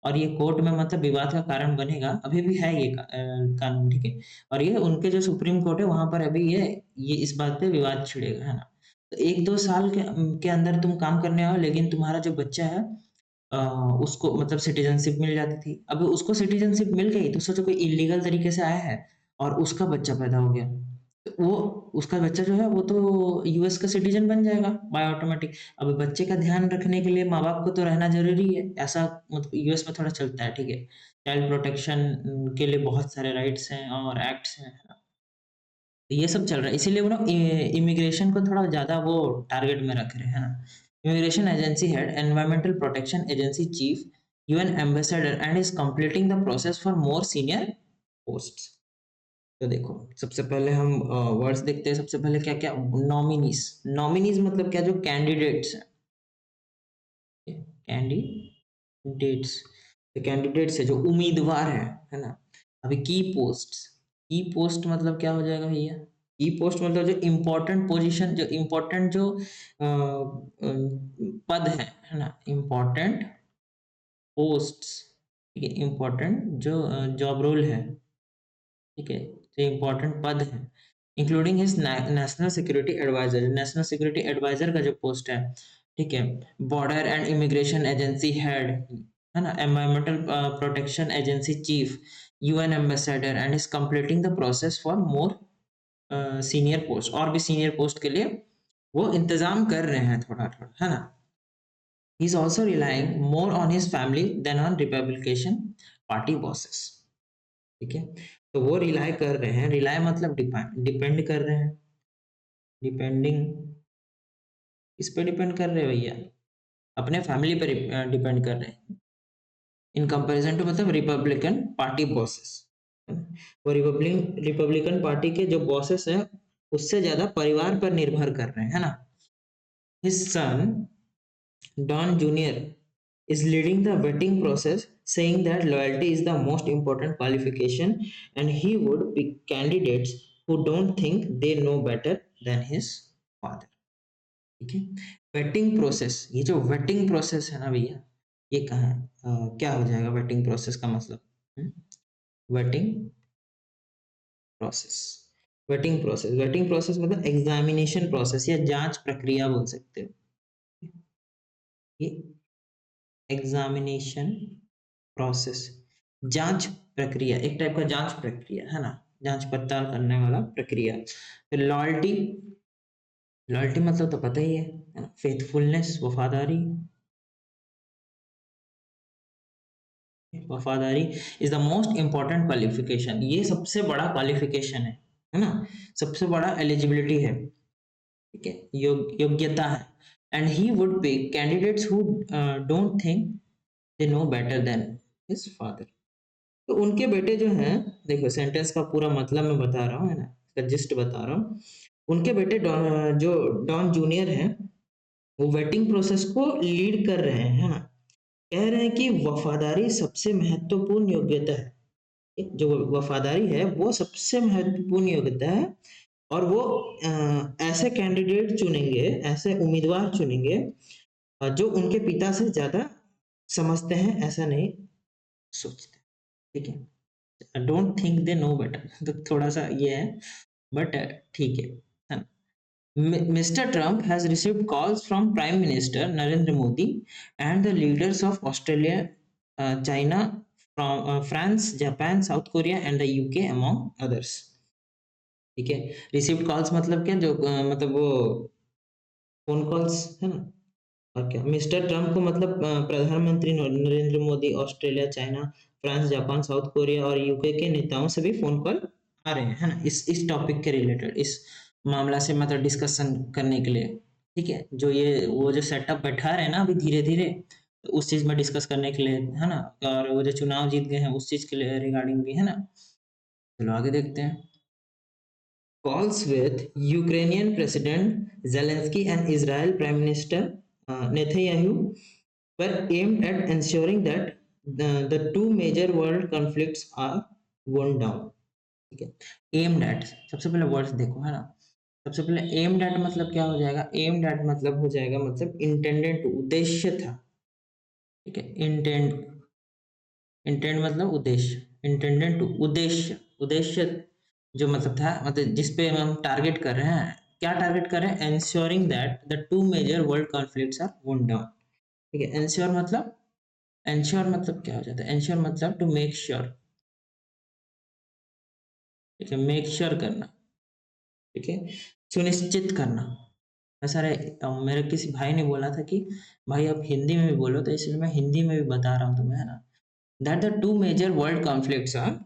और ये कोर्ट में मतलब विवाद का कारण बनेगा, अभी भी है ये कानून, ठीक है? और ये उनके जो सुप्रीम कोर्ट है वहां पर अभी ये इस बात पे विवाद छिड़ेगा, है ना? तो 1-2 साल के अंदर तुम काम करने आओ, लेकिन तुम्हारा जो बच्चा है अ, उसको मतलब सिटीजनशिप मिल जाती थी। अब उसको सिटीजनशिप मिल गई तो सोचो कोई इल्लीगल तरीके से आया है और उसका बच्चा पैदा हो गया। तो वो उसका बच्चा जो है वो तो यूएस का सिटीजन बन जाएगा बाय ऑटोमेटिक। अब बच्चे का ध्यान रखने के लिए माँ-बाप को तो रहना ज़रूरी है। ऐसा मतलब यूएस में थोड़ा चलता है, ठीक है? चाइल्ड प्रोटेक्शन के लिए बहुत सारे राइट्स हैं और एक्ट्स हैं। तो ये सब चल रहा है, इसीलिए वो ना इमिग्रेशन को थोड़ा ज़्यादा वो टारगेट में रख रहे हैं, है ना? Immigration agency head, environmental protection agency chief, UN ambassador and is completing the process for more senior posts. तो देखो, सबसे पहले हम वर्ड्स देखते हैं। सबसे पहले क्या-क्या नॉमिनीज़। नॉमिनीज़ मतलब क्या, जो कैंडिडेट्स हैं, कैंडिडेट्स। तो कैंडिडेट्स है जो उम्मीदवार है ना? अभी की पोस्ट मतलब क्या हो जाएगा भैया? की पोस्ट मतलब जो इम्पोर्टेंट पोजीशन, जो इम्पोर्टेंट जो पद है ना? इम्पोर्टेंट पोस्ट्स, ठीक है? इम्पोर्टेंट जो जॉब रोल है, ठीक है? जो इम्पोर्टेंट पद है, including his national security adviser. National security adviser का जो पोस्ट है, ठीक है? Border and immigration agency head, है ना? Environmental protection agency chief, UN ambassador and is completing the process for more senior post. और भी सीनियर पोस्ट के लिए वो इंतजाम कर रहे हैं थोड़ा थोड़ा, है ना? He is also relying more on his family than on Republican party bosses, ठीक है? तो वो रिलाई कर रहे हैं, रिलाई मतलब डिपेंड कर रहे हैं। डिपेंडिंग, किस पे डिपेंड कर रहे हैं भैया? अपने फैमिली पे डिपेंड कर रहे हैं। इन कंपैरिजन टू मतलब रिपब्लिकन पार्टी बॉसेस, वो रिपब्लिकन पार्टी के जो बॉसेस हैं उससे ज्यादा परिवार पर निर्भर कर रहे हैं, है ना? His son Don junior is leading the vetting process, saying that loyalty is the most important qualification and he would pick candidates who don't think they know better than his father, ठीक है? Waiting process, ये जो waiting process है ना भैया, ये कहाँ है? क्या हो जाएगा वेटिंग प्रोसेस का मतलब? वेटिंग प्रोसेस, वेटिंग प्रोसेस मतलब एग्जामिनेशन प्रोसेस या जांच प्रक्रिया बोल सकते हो। ये एग्जामिनेशन प्रोसेस, जांच प्रक्रिया, एक टाइप का जांच प्रक्रिया, है ना? जांच पड़ताल करने वाला प्रक्रिया। फिर लॉयल्टी, लॉयल्टी मतलब तो पता ही है ना? फेथफुलनेस, वफादारी। वफादारी is the most important qualification, ये सबसे बड़ा क्वालिफिकेशन है ना? सबसे बड़ा एलिजिबिलिटी है, ठीक है? योग्यता है। And he would pick candidates who don't think they know better than his father. तो उनके बेटे जो हैं, देखो सेंटेंस का पूरा मतलब मैं बता रहा हूँ, है ना? इसका जिस्ट बता रहा हूँ। उनके बेटे जो डॉन जूनियर हैं, वो वेटिंग प्रोसेस को लीड कर रहे हैं, है ना? कह रहे हैं कि वफादारी सबसे महत्वपूर्ण योग्यता है। जो वफादारी है वो सबसे महत्वपूर्ण योग्यता है, और वो ऐसे कैंडिडेट चुनेंगे, ऐसे उम्मीदवार चुनेंगे जो उनके पिता से ज्यादा समझते हैं, ऐसा नहीं सोचते, ठीक है? Don't think they know better तो थोड़ा सा ये है, बट ठीक है ना? Mr. Trump has received calls from Prime Minister Narendra Modi and the leaders of Australia, China, from France, Japan, South Korea, and the UK, among others. ठीक है? रिसीव्ड कॉल्स मतलब क्या, जो मतलब वो फोन कॉल्स, है ना? और क्या मिस्टर ट्रम्प को मतलब प्रधानमंत्री Narendra Modi, Australia, China, France, Japan, south Korea और यूके के नेताओं से भी फोन कॉल आ रहे हैं, है ना? इस टॉपिक के रिलेटेड, इस मामला से मतलब डिस्कशन करने के लिए, ठीक है? जो ये वो जो सेटअप बैठा रहे हैं ना अभी धीरे धीरे, तो उस चीज में डिस्कस करने के लिए, है ना? और वो जो चुनाव जीत गए हैं उस चीज के लिए रिगार्डिंग भी, है ना? चलो आगे देखते हैं। Calls with Ukrainian President Zelensky and Israel Prime Minister Netanyahu were aimed at ensuring that the two major world conflicts are वोन डाउन, ठीक है। एम्ड एट, सबसे पहले वर्ड्स देखो, है ना। सबसे पहले एम्ड एट मतलब क्या हो जाएगा, एम्ड एट मतलब हो जाएगा मतलब इंटेंडेड टू, उद्देश्य था, ठीक है। इंटेंड मतलब उद्देश्य, इंटेंडेड टू उद्देश्य, उद्देश्य जो मतलब था, मतलब जिस पे हम टारगेट कर रहे हैं, क्या टारगेट कर रहे हैं, ensuring that the two major world conflicts are wound down, ठीक है। ensure मतलब क्या हो जाता है, ensure मतलब to make sure, ठीक है, make sure करना, ठीक है, सुनिश्चित करना। ऐसा मेरे किसी भाई ने बोला था कि भाई आप हिंदी में भी बोलो, तो इसलिए मैं हिंदी में भी बता रहा हूँ तुम्हें, है ना। That the two major world conflicts are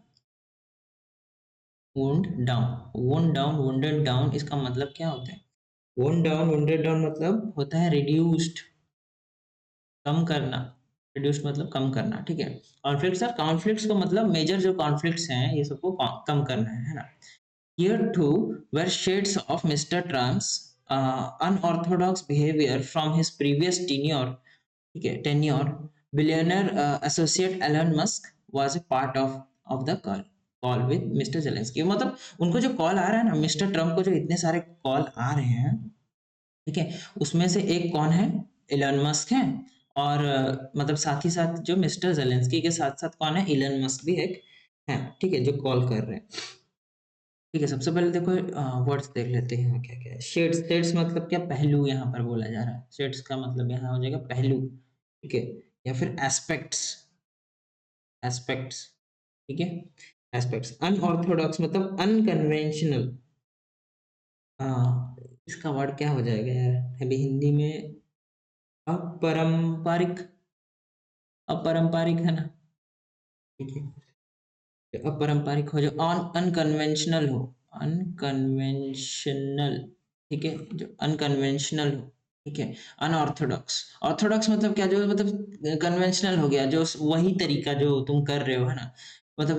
wound down, wound down, wounded down, इसका मतलब क्या होता है, wound down, wounded down मतलब होता है reduced, कम करना, reduced मतलब कम करना, ठीक है। कॉन्फ्लिक्ट्स आर, कॉन्फ्लिक्ट्स को मतलब मेजर जो कॉन्फ्लिक्ट्स हैं ये सबको कम करना है ना। Here too were shades of Mr. Trump's unorthodox behavior from his previous tenure, ठीक है, tenure. Billionaire associate Elon Musk was a part of the call, call with mister Zelensky, मतलब उनको जो कॉल आ रहा है ना, मिस्टर ट्रम्प को जो इतने सारे कॉल आ रहे हैं, ठीक है, उसमें से एक कौन है, एलन मस्क है। और मतलब साथ ही साथ जो मिस्टर जेलेंस्की के साथ साथ कौन है, एलन मस्क भी एक है, ठीक है, जो कॉल कर रहे हैं, ठीक है। सबसे पहले देखो वर्ड्स देख लेते हैं क्या क्या है। शेड्स, शेड्स मतलब क्या, पहलू यहाँ पर बोला जा रहा है, शेड्स का मतलब यहाँ हो जाएगा पहलू, ठीक है, या फिर एस्पेक्ट्स, एस्पेक्ट्स, ठीक है, एस्पेक्ट्स। अनऑर्थोडॉक्स मतलब अनकन्वेंशनल, इसका वर्ड क्या हो जाएगा यार अभी हिंदी में, अपरंपरिक, अपरंपरिक है ना, ठीक है। अपारंपरिक हो, जो अनकन्वेंशनल हो, अनकन्वेंशनल, ठीक है, जो अनकन्वेंशनल हो, ठीक है। अनऑर्थोडॉक्स, ऑर्थोडॉक्स मतलब क्या, जो मतलब कन्वेंशनल हो गया, जो वही तरीका जो तुम कर रहे हो, है ना। मतलब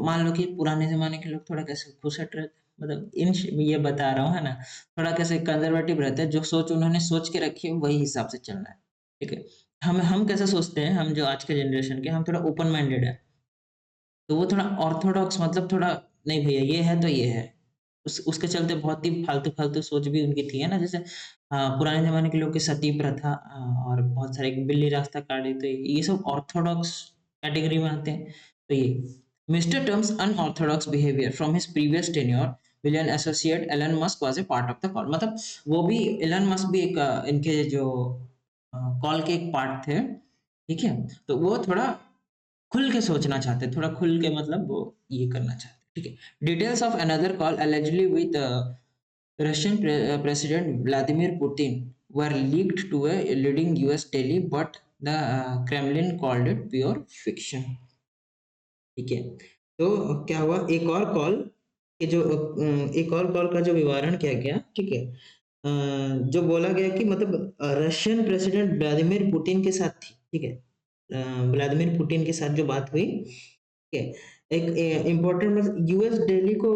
मान लो कि पुराने जमाने के लोग थोड़ा कैसे घुसट रहते, मतलब ये बता रहा हूँ, है ना, थोड़ा कैसे कंजर्वेटिव रहते हैं, जो सोच उन्होंने सोच के रखी है वही हिसाब से चलना है, ठीक है। हम कैसे सोचते हैं, हम जो आज के जनरेशन के, हम थोड़ा ओपन माइंडेड है, तो वो थोड़ा ऑर्थोडॉक्स मतलब थोड़ा, नहीं भैया ये है तो ये है, उसके चलते बहुत ही फालतू फालतू सोच भी उनकी थी, है ना। जैसे पुराने जमाने के लोग की सती प्रथा, और बहुत सारे बिल्ली रास्ता काटे, तो ये सब ऑर्थोडॉक्स कैटेगरी में आते हैं। तो ये mister Trump's unorthodox behaviour from his previous tenure billionaire associate Elon Musk was a part of the call, मतलब वो भी, एलन मस्क भी एक इनके जो कॉल के एक पार्ट थे, ठीक है। तो वो थोड़ा खुल के सोचना चाहते हैं, थोड़ा खुल के मतलब वो ये करना चाहते हैं, ठीक है। Details of another call allegedly with Russian President Vladimir Putin were leaked to a leading US daily, but the Kremlin called it pure fiction, ठीक है। तो क्या हुआ, एक और कॉल के जो एक और कॉल का जो विवरण किया गया, ठीक है, जो बोला गया कि मतलब रशियन प्रेसिडेंट व्लादिमीर पुतिन के साथ थी, ठीक है। व्लादिमीर पुतिन के साथ जो बात हुई, ठीक है। एक इम्पोर्टेंट मतलब यूएस दिल्ली को,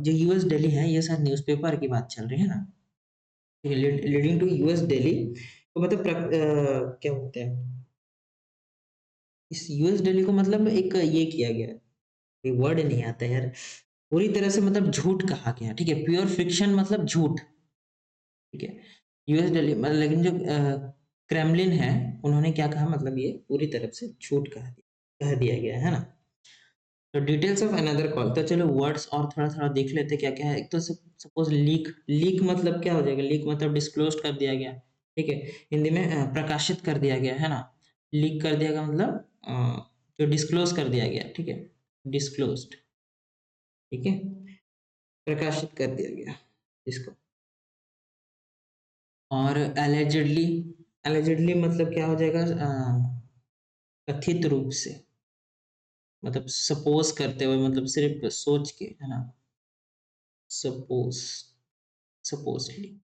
जो यूएस दिल्ली है, ये शायद न्यूज़पेपर की बात चल रही है ना, लीडिंग टू यूएस दिल्ली, तो मतलब क्या बोलते हैं, इस यूएस दिल्ली को मतलब एक ये किया गया, ये वर्ड नहीं आता यार, पूरी तरह से मतलब झूठ कहा गया, ठीक है। प्योर फिक्शन मतलब झूठ, ठीक है। यूएस दिल्ली मतलब, लेकिन जो क्रेमलिन है, उन्होंने क्या कहा, मतलब ये पूरी तरफ से झूठ कह दिया गया है ना। तो डिटेल्स ऑफ अनदर कॉल, तो चलो वर्ड्स और थोड़ा थोड़ा देख लेते क्या क्या है। एक तो सपोज लीक, लीक मतलब क्या हो जाएगा, लीक मतलब डिस्क्लोज कर दिया गया, ठीक है। हिंदी में प्रकाशित कर दिया गया, है ना। लीक कर दिया गया मतलब जो डिस्क्लोज कर दिया गया, ठीक है, डिस्क्लोज्ड, ठीक है, प्रकाशित कर दिया गया इसको। और एलिजिडली, एलिजिडली मतलब क्या हो जाएगा, कथित रूप से, मतलब सपोज करते हुए, मतलब सिर्फ सोच के, है ना, सपोज, सपोजली।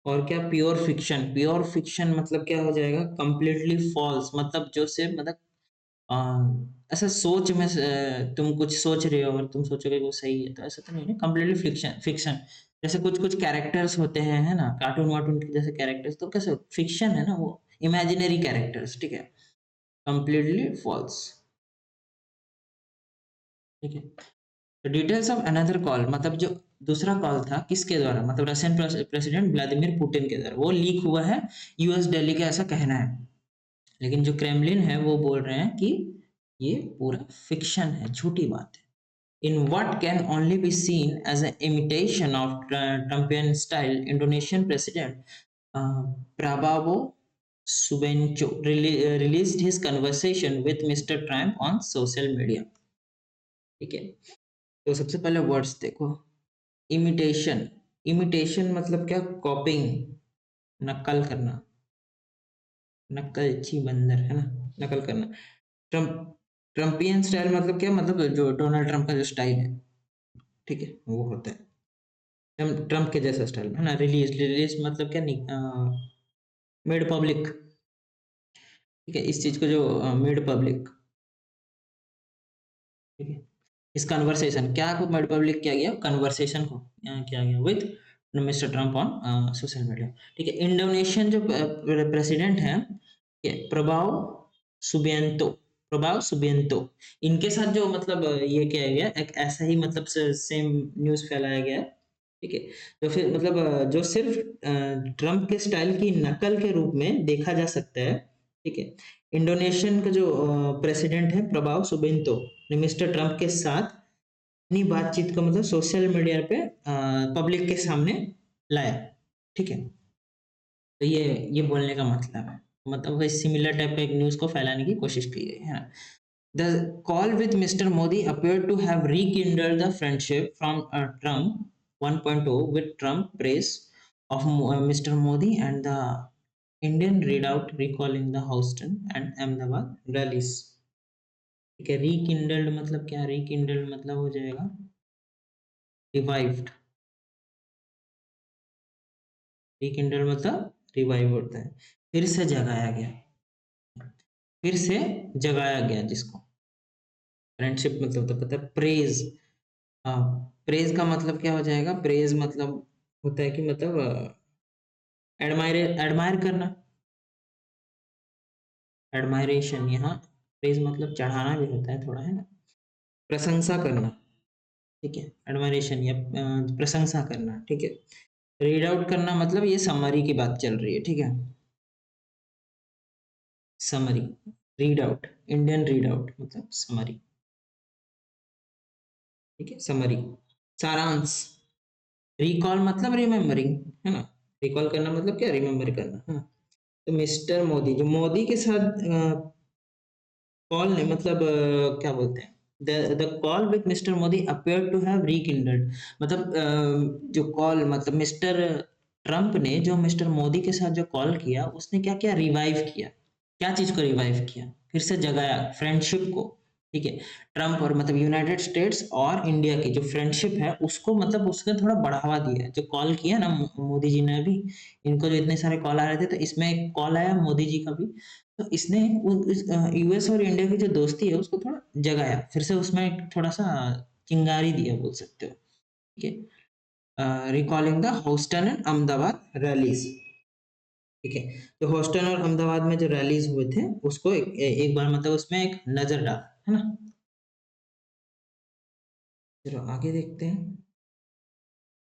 और क्या, प्योर फिक्शन, प्योर फिक्शन मतलब क्या हो जाएगा, कंप्लीटली फॉल्स, मतलब जो से मतलब आ, ऐसा सोच में तुम कुछ सोच रहे हो और तुम सोचोगे वो सही है, तो ऐसा तो नहीं है, कंप्लीटली फिक्शन, फिक्शन। जैसे कुछ कुछ कैरेक्टर्स होते हैं, है ना, कार्टून वार्टून के जैसे कैरेक्टर्स, तो कैसे फिक्शन है ना, वो इमेजिनरी कैरेक्टर्स, ठीक है, कंप्लीटली फॉल्स। ठीक है। डिटेल्स ऑफ अनदर कॉल मतलब जो दूसरा कॉल था किसके द्वारा, मतलब रशियन प्रेसिडेंट व्लादिमीर पुतिन के द्वारा, वो लीक हुआ है यूएस दिल्ली का, ऐसा कहना है। लेकिन जो क्रेमलिन है वो बोल रहे हैं कि ये पूरा फिक्शन है, झूठी बात है। In what can only be seen as an imitation of Trumpian style, Indonesian President uh, Prabowo Subianto released his conversation with Mr. Trump on social media. ठीक है, तो सबसे पहले वर्ड्स देखो। इमिटेशन, इमिटेशन मतलब क्या, कॉपिंग, नकल करना, नकलची बंदर है ना, नकल करना। ट्रम्प, ट्रम्पियन स्टाइल मतलब क्या, मतलब जो डोनाल्ड ट्रम्प का जो स्टाइल है, ठीक है, वो होता है ट्रम्प, ट्रम्प के जैसा स्टाइल है ना। रिलीज, रिलीज मतलब क्या, मेड पब्लिक, ठीक है, इस चीज को जो मेड पब्लिक, ठीक है। इस कन्वर्सेशन क्या को मेड पब्लिक किया गया, कन्वर्सेशन को किया गया with mister Trump on social media, ठीक है। इंडोनेशियन जो प्रेसिडेंट है, प्रभाव सुबियांतो, प्रभाव सुबियांतो, इनके साथ जो मतलब ये किया गया, एक ऐसा ही मतलब सेम न्यूज़ फैलाया गया, ठीक है। तो फिर मतलब जो सिर्फ ट्रम्प के स्टाइल की नकल के रूप में देखा जा सकता है, ठीक है। इंडोनेशियन का जो प्रेसिडेंट है प्रभाव सुबिंतो ने मिस्टर ट्रम्प के साथ अपनी बातचीत को मतलब सोशल मीडिया पे पब्लिक के सामने लाया, ठीक है। तो ये बोलने का मतलब है, मतलब वही सिमिलर टाइप का एक न्यूज़ को फैलाने की कोशिश की गई है ना। The call with Mr. Modi appeared to have rekindled the friendship from Trump 1.0 with Trump praise of Mr. Modi and the Indian readout recalling the Houston and Ahmedabad rallies. ठीक है, rekindled मतलब क्या, rekindled मतलब हो जाएगा revived, rekindled मतलब revive होता है, फिर से जगाया गया, फिर से जगाया गया जिसको। फ्रेंडशिप मतलब तो पता है, प्रेज, हाँ, प्रेज का मतलब क्या हो जाएगा, प्रेज मतलब होता है कि मतलब एडमायर, एडमायर करना, एडमायरेशन, यहाँ प्रेज मतलब चढ़ाना भी होता है थोड़ा, है ना, प्रशंसा करना, ठीक है, एडमायरेशन या प्रशंसा करना, ठीक है। रीड आउट करना मतलब ये समरी की बात चल रही है, ठीक है, summary, read out, Indian read out मतलब समरी, ठीक है, समरी, सारांश। रिकॉल मतलब रिमेम्बरिंग, है ना, रिकॉल करना मतलब क्या, रिमेम्बर करना, हाँ। तो मिस्टर मोदी, जो मोदी के साथ कॉल ने मतलब क्या बोलते हैं, the call with mister Modi appear to have rekindled, मतलब जो कॉल मतलब मिस्टर ट्रम्प ने जो मिस्टर मोदी के साथ जो कॉल किया, उसने क्या किया, रिवाइव किया, क्या चीज को रिवाइव किया, फिर से जगाया फ्रेंडशिप को, ठीक है। ट्रम्प और मतलब यूनाइटेड स्टेट्स और इंडिया की जो फ्रेंडशिप है उसको मतलब उसने थोड़ा बढ़ावा दिया है। जो कॉल किया ना मोदी जी ने अभी, इनको जो इतने सारे कॉल आ रहे थे, तो इसमें एक कॉल आया मोदी जी का भी, तो इसने यूएस और इंडिया की जो दोस्ती है उसको थोड़ा जगाया, फिर से उसमें एक थोड़ा सा चिंगारी दिया बोल सकते हो, ठीक है। Recalling the Houston and Ahmedabad rallies, ठीक है। तो ह्यूस्टन और अहमदाबाद में जो रैलीज हुए थे उसको एक बार मतलब उसमें एक नजर डाल, है ना। चलो आगे देखते हैं।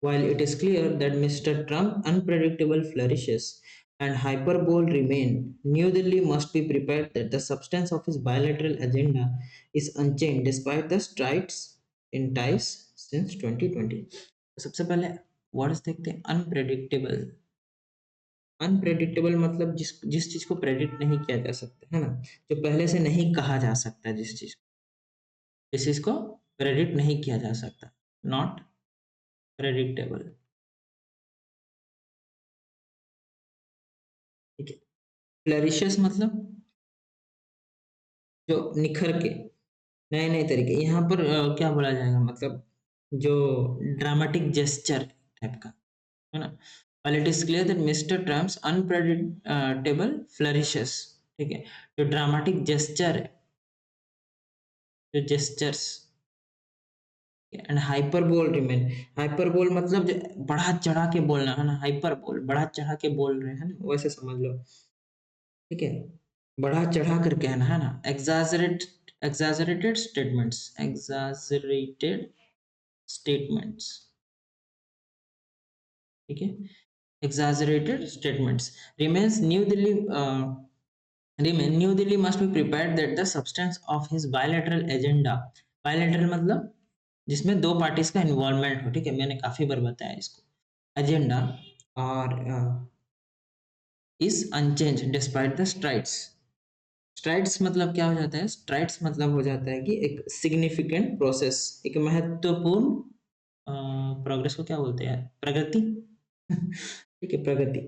While it is clear that Mr. Trump's unpredictable flourishes and hyperbole remain, New Delhi must be prepared that the substance of his bilateral agenda is unchanged despite the strides in ties since 2020. सबसे पहले words देखते हैं, unpredictable. Unpredictable मतलब जिस जिस चीज को predict नहीं किया जा सकता, है ना, जो पहले से नहीं कहा जा सकता, जिस चीज को प्रेडिक्ट नहीं किया जा सकता, नॉट प्रेडिक्टेबल, ठीक है। फ्लरिशियस मतलब जो निखर के, नए नए तरीके, यहाँ पर क्या बोला जाएगा, मतलब जो ड्रामेटिक जेस्चर टाइप का, है ना। While it is clear that Mr. Trump's unpredictable flourishes, ठीक है, जो ड्रामेटिक जेस्चर है, जो gestures and hyperbole remain, hyperbole मतलब बढ़ा चढ़ा के बोलना, है ना, हाइपरबोल बढ़ा चढ़ा के बोल रहे हैं ना, वैसे समझ लो, ठीक है, बढ़ा चढ़ा कर कहना, है ना, एग्जैजरेट exaggerated statements, ठीक है, exaggerated statements remains New Delhi New Delhi must be prepared that the substance of his bilateral agenda, bilateral मतलब जिसमें दो पार्टीज का इन्वॉल्वमेंट हो, ठीक है, मैंने काफी बार बताया इसको, एजेंडा, और is unchanged despite the strides. Strides मतलब क्या हो जाता है, स्ट्राइड्स मतलब हो जाता है कि एक सिग्निफिकेंट प्रोसेस, एक महत्वपूर्ण प्रोग्रेस को क्या बोलते हैं, प्रगति ठीक है, प्रगति,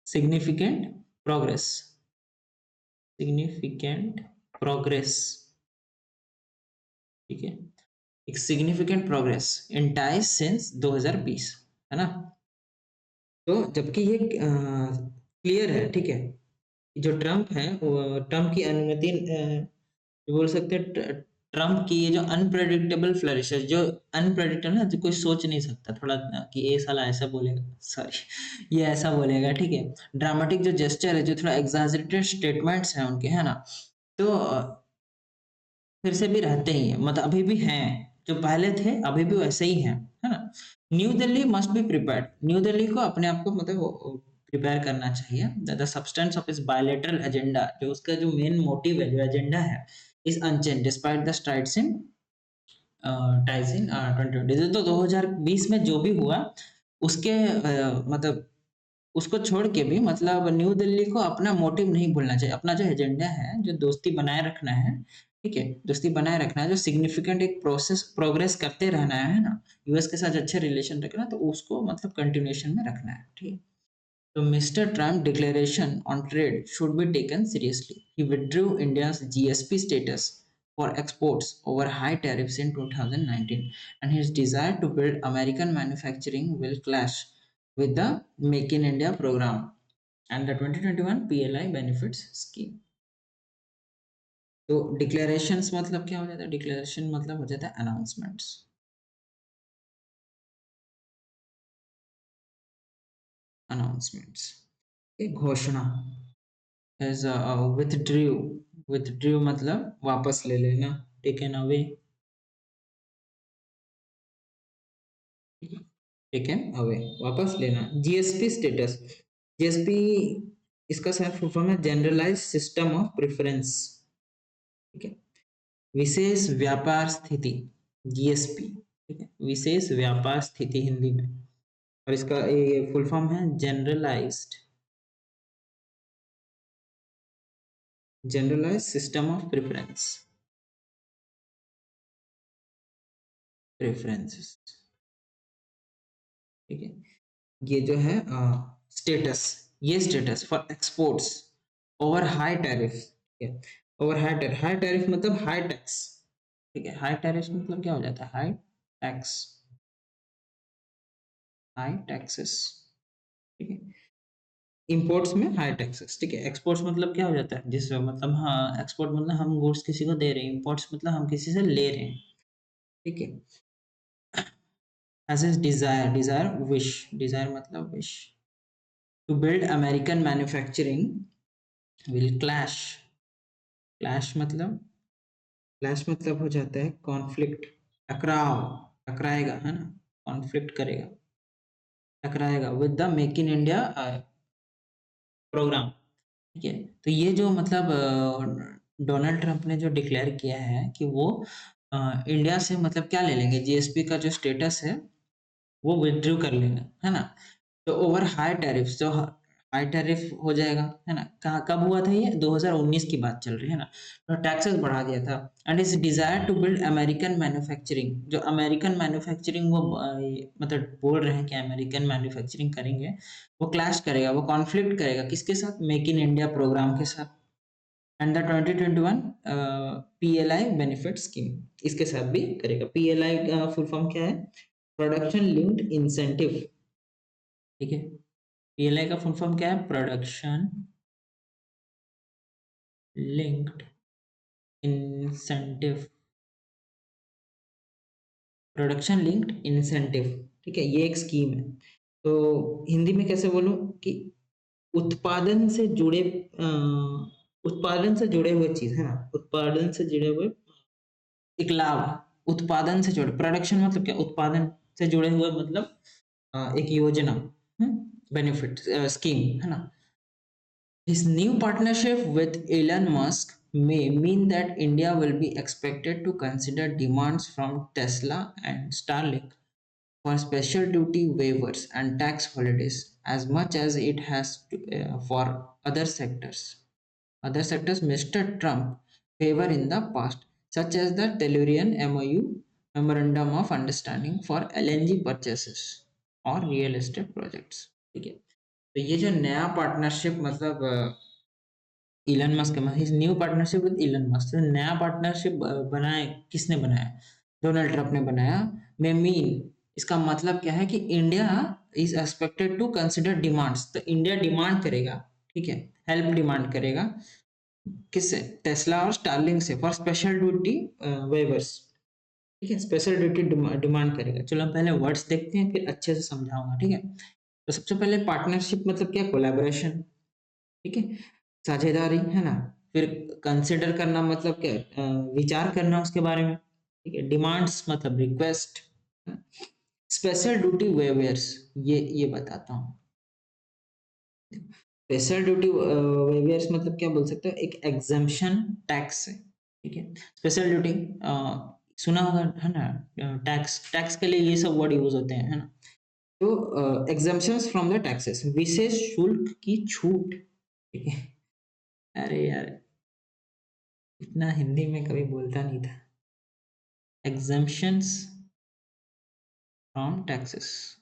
सिग्निफिकेंट प्रोग्रेस, सिग्निफिकेंट प्रोग्रेस, ठीक है, एक significant progress in ties since 2020, है ना। तो जबकि ये क्लियर है, ठीक है, जो ट्रम्प है वो ट्रम्प की अनुमति बोल सकते हैं, ट्रम्प की ये जो अनप्रेडिक्टेबल फ्लरिश है, जो अनप्रेडिक्टेबल ना, जो कोई सोच नहीं सकता थोड़ा कि ये साला ऐसा बोलेगा, सॉरी ये ऐसा बोलेगा, ठीक है, ड्रामेटिक जो जेस्चर है, जो थोड़ा एग्जैजरेटेड स्टेटमेंट्स हैं उनके, है ना, तो फिर से भी रहते ही हैं, मतलब अभी भी हैं, जो पहले थे अभी भी वैसे ही हैं, है ना। New Delhi must be prepared, New Delhi को अपने आप को मतलब प्रिपेयर करना चाहिए, the substance of this bilateral agenda, जो उसका जो मेन मोटिव है, जो एजेंडा है, is unchanged despite the strides in ties in 2020। तो 2020 में जो भी हुआ उसके मतलब उसको छोड़ के भी, मतलब न्यू दिल्ली को अपना मोटिव नहीं भूलना चाहिए, अपना जो एजेंडा है, जो दोस्ती बनाए रखना है, ठीक है, दोस्ती बनाए रखना है, जो सिग्निफिकेंट एक प्रोसेस प्रोग्रेस करते रहना है ना, यूएस के साथ अच्छे रिलेशन रखना, तो उसको मतलब कंटिन्यूएशन में रखना है, ठीक है। तो mister Trump declaration on trade should be taken seriously. He withdrew India's GSP status for exports over high tariffs in 2019, and his desire to build American manufacturing will clash with the Make in India program and the 2021 PLI benefits scheme. तो declarations मतलब क्या हो जाता है, declaration मतलब हो जाता है अनाउंसमेंट्स, अनाउंसमेंट्स, एक घोषणा, एज withdrew मतलब वापस ले लेना, टेकन अवे, टेकन अवे वापस लेना। जीएसपी स्टेटस, जीएसपी इसका सर फुल फॉर्म है जनरलाइज सिस्टम ऑफ प्रेफरेंस, ठीक है, विशेष व्यापार स्थिति, जीएसपी, ठीक है, विशेष व्यापार स्थिति हिंदी में, और इसका ये फुल फॉर्म है जनरलाइज सिस्टम ऑफ प्रेफरेंसेस, ठीक है। ये जो है स्टेटस, ये status for exports over high tariff, ठीक है, ओवर हाई टैरिफ मतलब हाई टैक्स, ठीक है, हाई टैरिफ मतलब क्या हो जाता है, हाई टैक्स, हाई टैक्सेस, ठीक है, इंपोर्ट्स में हाई टैक्सेस, ठीक है, एक्सपोर्ट्स मतलब क्या हो जाता है, जिस मतलब, हाँ, एक्सपोर्ट मतलब हम गुड्स किसी को दे रहे हैं, इंपोर्ट्स मतलब हम किसी से ले रहे हैं, ठीक है, एज इज डिजायर, डिजायर मतलब wish, to build American manufacturing will clash मतलब हो जाता है कॉन्फ्लिक्ट, टकराव, टकराएगा, है ना, कॉन्फ्लिक्ट करेगा, टकराएगा with the make in India programme, ठीक है। तो ये जो मतलब डोनाल्ड ट्रंप ने जो डिक्लेयर किया है कि वो इंडिया से मतलब क्या ले लेंगे, जीएसपी का जो स्टेटस है वो विथड्रू कर लेंगे, है ना। तो ओवर हाई टैरिफ, जो हाई टैरिफ हो जाएगा, है ना, कहाँ कब हुआ था ये, 2019 की बात चल रही है ना, तो टैक्सेस बढ़ा दिया था, and his desire to build American manufacturing, जो अमेरिकन मैन्युफैक्चरिंग वो मतलब बोल रहे हैं कि अमेरिकन मैन्युफैक्चरिंग करेंगे, वो क्लैश करेगा, वो कॉन्फ्लिक्ट करेगा किसके साथ, मेक इन इंडिया प्रोग्राम के साथ, and the 2021 PLI benefit scheme, इसके साथ भी करेगा। पीएलआई का फुल फॉर्म क्या है, प्रोडक्शन लिंक्ड इंसेंटिव, ठीक है, पीएलआई का फुल फॉर्म क्या है, linked incentive production linked incentive, ठीक है, ये एक स्कीम है। तो हिंदी में कैसे बोलूं कि उत्पादन से जुड़े उत्पादन से जुड़े हुए चीज, है ना, उत्पादन से जुड़े हुए एक लाभ, उत्पादन से जुड़े, प्रोडक्शन मतलब क्या, उत्पादन से जुड़े हुए मतलब एक योजना, बेनिफिट स्कीम है ना। His new partnership with Elon Musk may mean that India will be expected to consider demands from Tesla and Starlink for special duty waivers and tax holidays as much as it has for other sectors. Other sectors Mr. Trump favor in the past, such as the Tellurian MOU Memorandum of Understanding for LNG purchases और real estate projects. ठीक है, तो ये जो नया partnership मतलब Elon Musk, his new partnership with Elon Musk, तो नया पार्टनरशिप बनाए, किसने बनाया, डोनाल्ड ट्रंप ने बनाया। मे मीन, इसका मतलब क्या है कि India is expected to consider demands, तो इंडिया डिमांड करेगा, ठीक है, हेल्प डिमांड करेगा किससे, टेस्ला और स्टारलिंक से, फॉर स्पेशल ड्यूटी वेवर्स। ठीक है, स्पेशल ड्यूटी डिमांड करेगा। चलो हम पहले वर्ड्स देखते हैं फिर अच्छे से समझाऊंगा। ठीक है, तो सबसे पहले पार्टनरशिप मतलब क्या, कोलैबोरेशन, ठीक है, साझेदारी है ना। फिर कंसिडर करना मतलब क्या, विचार करना उसके बारे में। ठीक है, डिमांड्स मतलब रिक्वेस्ट, स्पेशल ड्यूटी वेवर्स, ये बताता हूँ। स्पेशल ड्यूटी वेवियर्स मतलब क्या बोल सकते हो, एक एग्जाम्पशन टैक्स है। ठीक है, स्पेशल ड्यूटी सुना होगा है ना, टैक्स, टैक्स के लिए ये सब वर्ड यूज होते हैं है ना। तो एग्जाम्पशंस फ्रॉम द टैक्सेस, विशेष शुल्क की छूट। ठीक है, अरे यार इतना हिंदी में कभी बोलता नहीं था। एग्जाम्पशंस फ्रॉम टैक्सेस,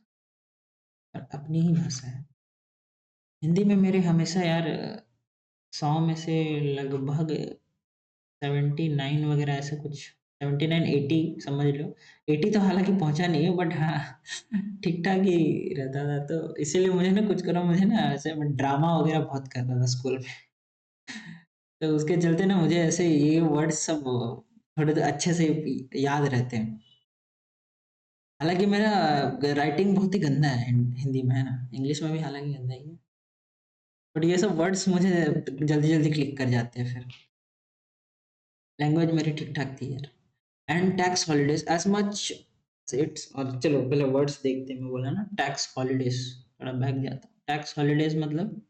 अपनी ही भाषा है। हिंदी में मेरे हमेशा यार 100 में से लगभग 79 वगैरह ऐसा कुछ, 79 80 समझ लो। 80 तो हालांकि पहुंचा नहीं है, बट हाँ ठीक ठाक ही रहता था। तो इसीलिए मुझे ना कुछ करो, मुझे ना ऐसे मैं ड्रामा वगैरह बहुत करता था स्कूल में। तो उसके चलते ना मुझे ऐसे ये वर्ड सब थोड़े तो अच्छे से याद रहते हैं। हालांकि मेरा राइटिंग बहुत ही गंदा है हिंदी में है ना, इंग्लिश में भी हालांकि गंदा ही है, बट ये सब वर्ड्स मुझे जल्दी जल्दी क्लिक कर जाते हैं। फिर लैंग्वेज मेरी ठीक ठाक थी यार। And tax holidays as much it's, और चलो पहले वर्ड्स देखते हैं। मैं बोला ना टैक्स हॉलीडेज, थोड़ा भाग जाता। टैक्स हॉलीडेज मतलब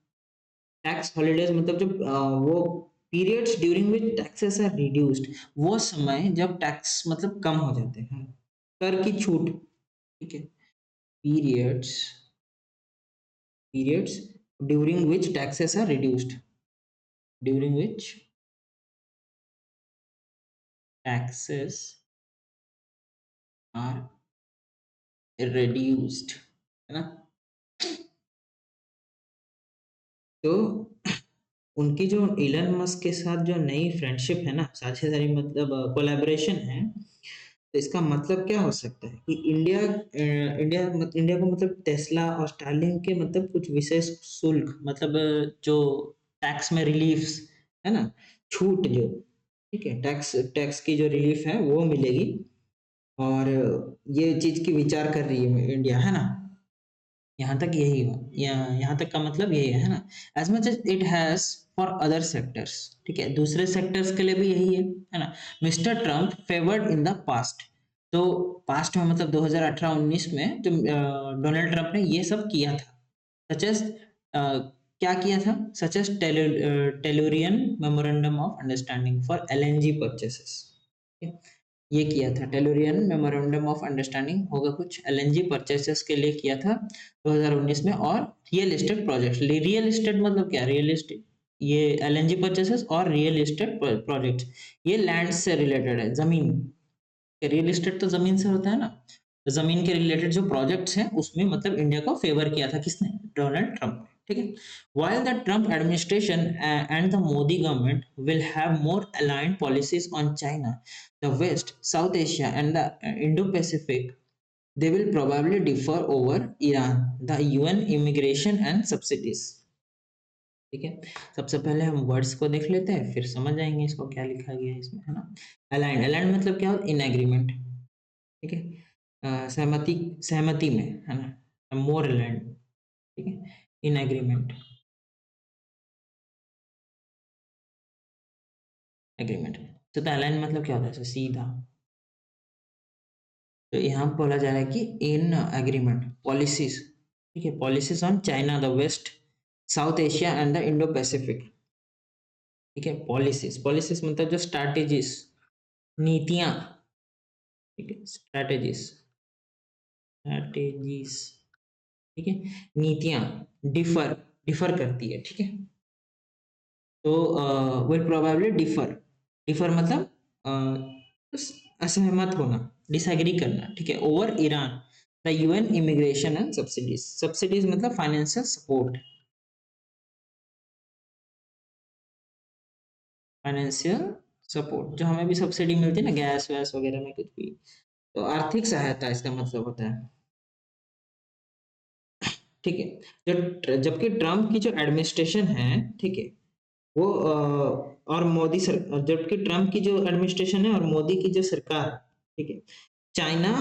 जब वो periods during which taxes are reduced, वो समय जब टैक्स मतलब कम हो जाते हैं, कर की छूट। ठीक है, periods, periods during which taxes are reduced, during which taxes are reduced, है ना। तो उनकी जो इलन मस्क के साथ जो नई फ्रेंडशिप है ना, साझेदारी मतलब कोलैबोरेशन है, तो इसका मतलब क्या हो सकता है कि इंडिया को मतलब टेस्ला और स्टारलिंक के मतलब कुछ विशेष शुल्क मतलब जो टैक्स में रिलीफ्स है ना, छूट जो, ठीक है, टैक्स टैक्स की जो रिलीफ है वो मिलेगी। और ये चीज की विचार कर रही है इंडिया, है ना। यहाँ तक यही हो, यहाँ तक का मतलब यही है ना। As much as it has for other sectors, ठीक है, दूसरे सेक्टर्स के लिए भी यही है ना। Mister Trump favoured in the past, तो पास्ट में मतलब 2018-19 में जो डोनाल्ड ट्रम्प ने ये सब किया था, सच एज क्या किया था, such as Tellurian memorandum of understanding for LNG purchases. ये किया था, टेलुरियन मेमोरेंडम ऑफ अंडरस्टैंडिंग होगा कुछ, एलएनजी परचेसेस के लिए किया था 2019 में। और real estate project, real estate मतलब क्या, रियल एस्टेट, ये एलएनजी परचेसेस और रियल एस्टेट प्रोजेक्ट, ये लैंड से रिलेटेड है, जमीन। रियल एस्टेट तो जमीन से होता है ना, तो जमीन के रिलेटेड जो प्रोजेक्ट्स हैं उसमें मतलब इंडिया को फेवर किया था किसने, डोनाल्ड ट्रंप ने। ठीक है, while the Trump administration and the Modi government will have more aligned policies on China, the West, South Asia, and the Indo-Pacific, they will probably differ over Iran, the UN immigration and subsidies. ठीक है, सबसे पहले हम words को देख लेते हैं फिर समझ जाएंगे इसको क्या लिखा गया है इसमें, है ना। अलाइंड, अलाइंड मतलब क्या होता है, इन एग्रीमेंट। ठीक है, सहमति, सहमति में, है ना, मोर अलाइंड। ठीक है, इन एग्रीमेंट, एग्रीमेंट। तो अलाइन मतलब क्या होता है, सीधा, तो यहाँ बोला जा रहा है कि इन एग्रीमेंट पॉलिसीज, ठीक है, policies on China, the West, South Asia and the Indo Pacific, ठीक है। पॉलिसीज, पॉलिसीज मतलब जो स्ट्रैटेजीज, नीतियां, ठीक है, स्ट्रैटेजीज, स्ट्रैटेजीज, ठीक है, नीतियां डिफर, डिफर करती है, ठीक है। तो विल प्रोबेबली डिफर, डिफर मतलब असहमत होना, डिसएग्री करना, ठीक है, over Iran, the UN immigration and subsidies, subsidies मतलब फाइनेंशियल सपोर्ट, फाइनेंशियल सपोर्ट जो हमें भी सब्सिडी मिलती है ना, गैस वैस वगैरह में कुछ भी, तो आर्थिक सहायता इसका मतलब होता है, ठीक है। जो जबकि ट्रम्प की जो एडमिनिस्ट्रेशन है, ठीक है, वो और मोदी सर, जबकि ट्रम्प की जो एडमिनिस्ट्रेशन है और मोदी की जो सरकार, ठीक है, China,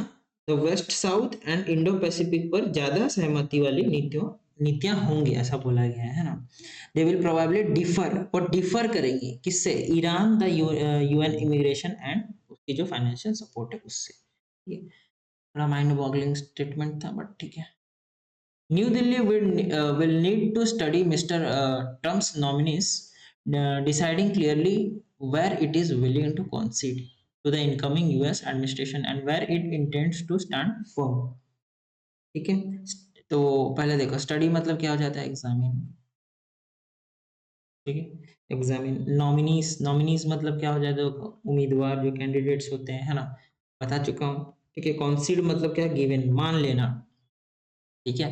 the West south and Indo Pacific पर ज्यादा सहमति वाली नीतियों, नीतियां होंगी, ऐसा बोला गया है ना। दे विल प्रोबेबली डिफर, और डिफर करेंगी किससे, Iran, the UN immigration and उसकी जो फाइनेंशियल सपोर्ट है उससे, ठीक है। थोड़ा माइंड बॉगलिंग स्टेटमेंट था बट ठीक है। New Delhi will need to study Mr. Trump's nominees, deciding clearly where it is willing to concede to the incoming US administration and where it intends to stand firm. ठीक है, तो पहले देखो study मतलब क्या हो जाता है, एग्जामिन, ठीक है, एग्जामिन, नॉमिनीज, नॉमिनीज मतलब क्या हो जाता है, उम्मीदवार जो कैंडिडेट्स होते हैं, है ना, बता चुका हूँ, ठीक है। कॉन्सीड मतलब क्या, गिवन, मान लेना, ठीक है।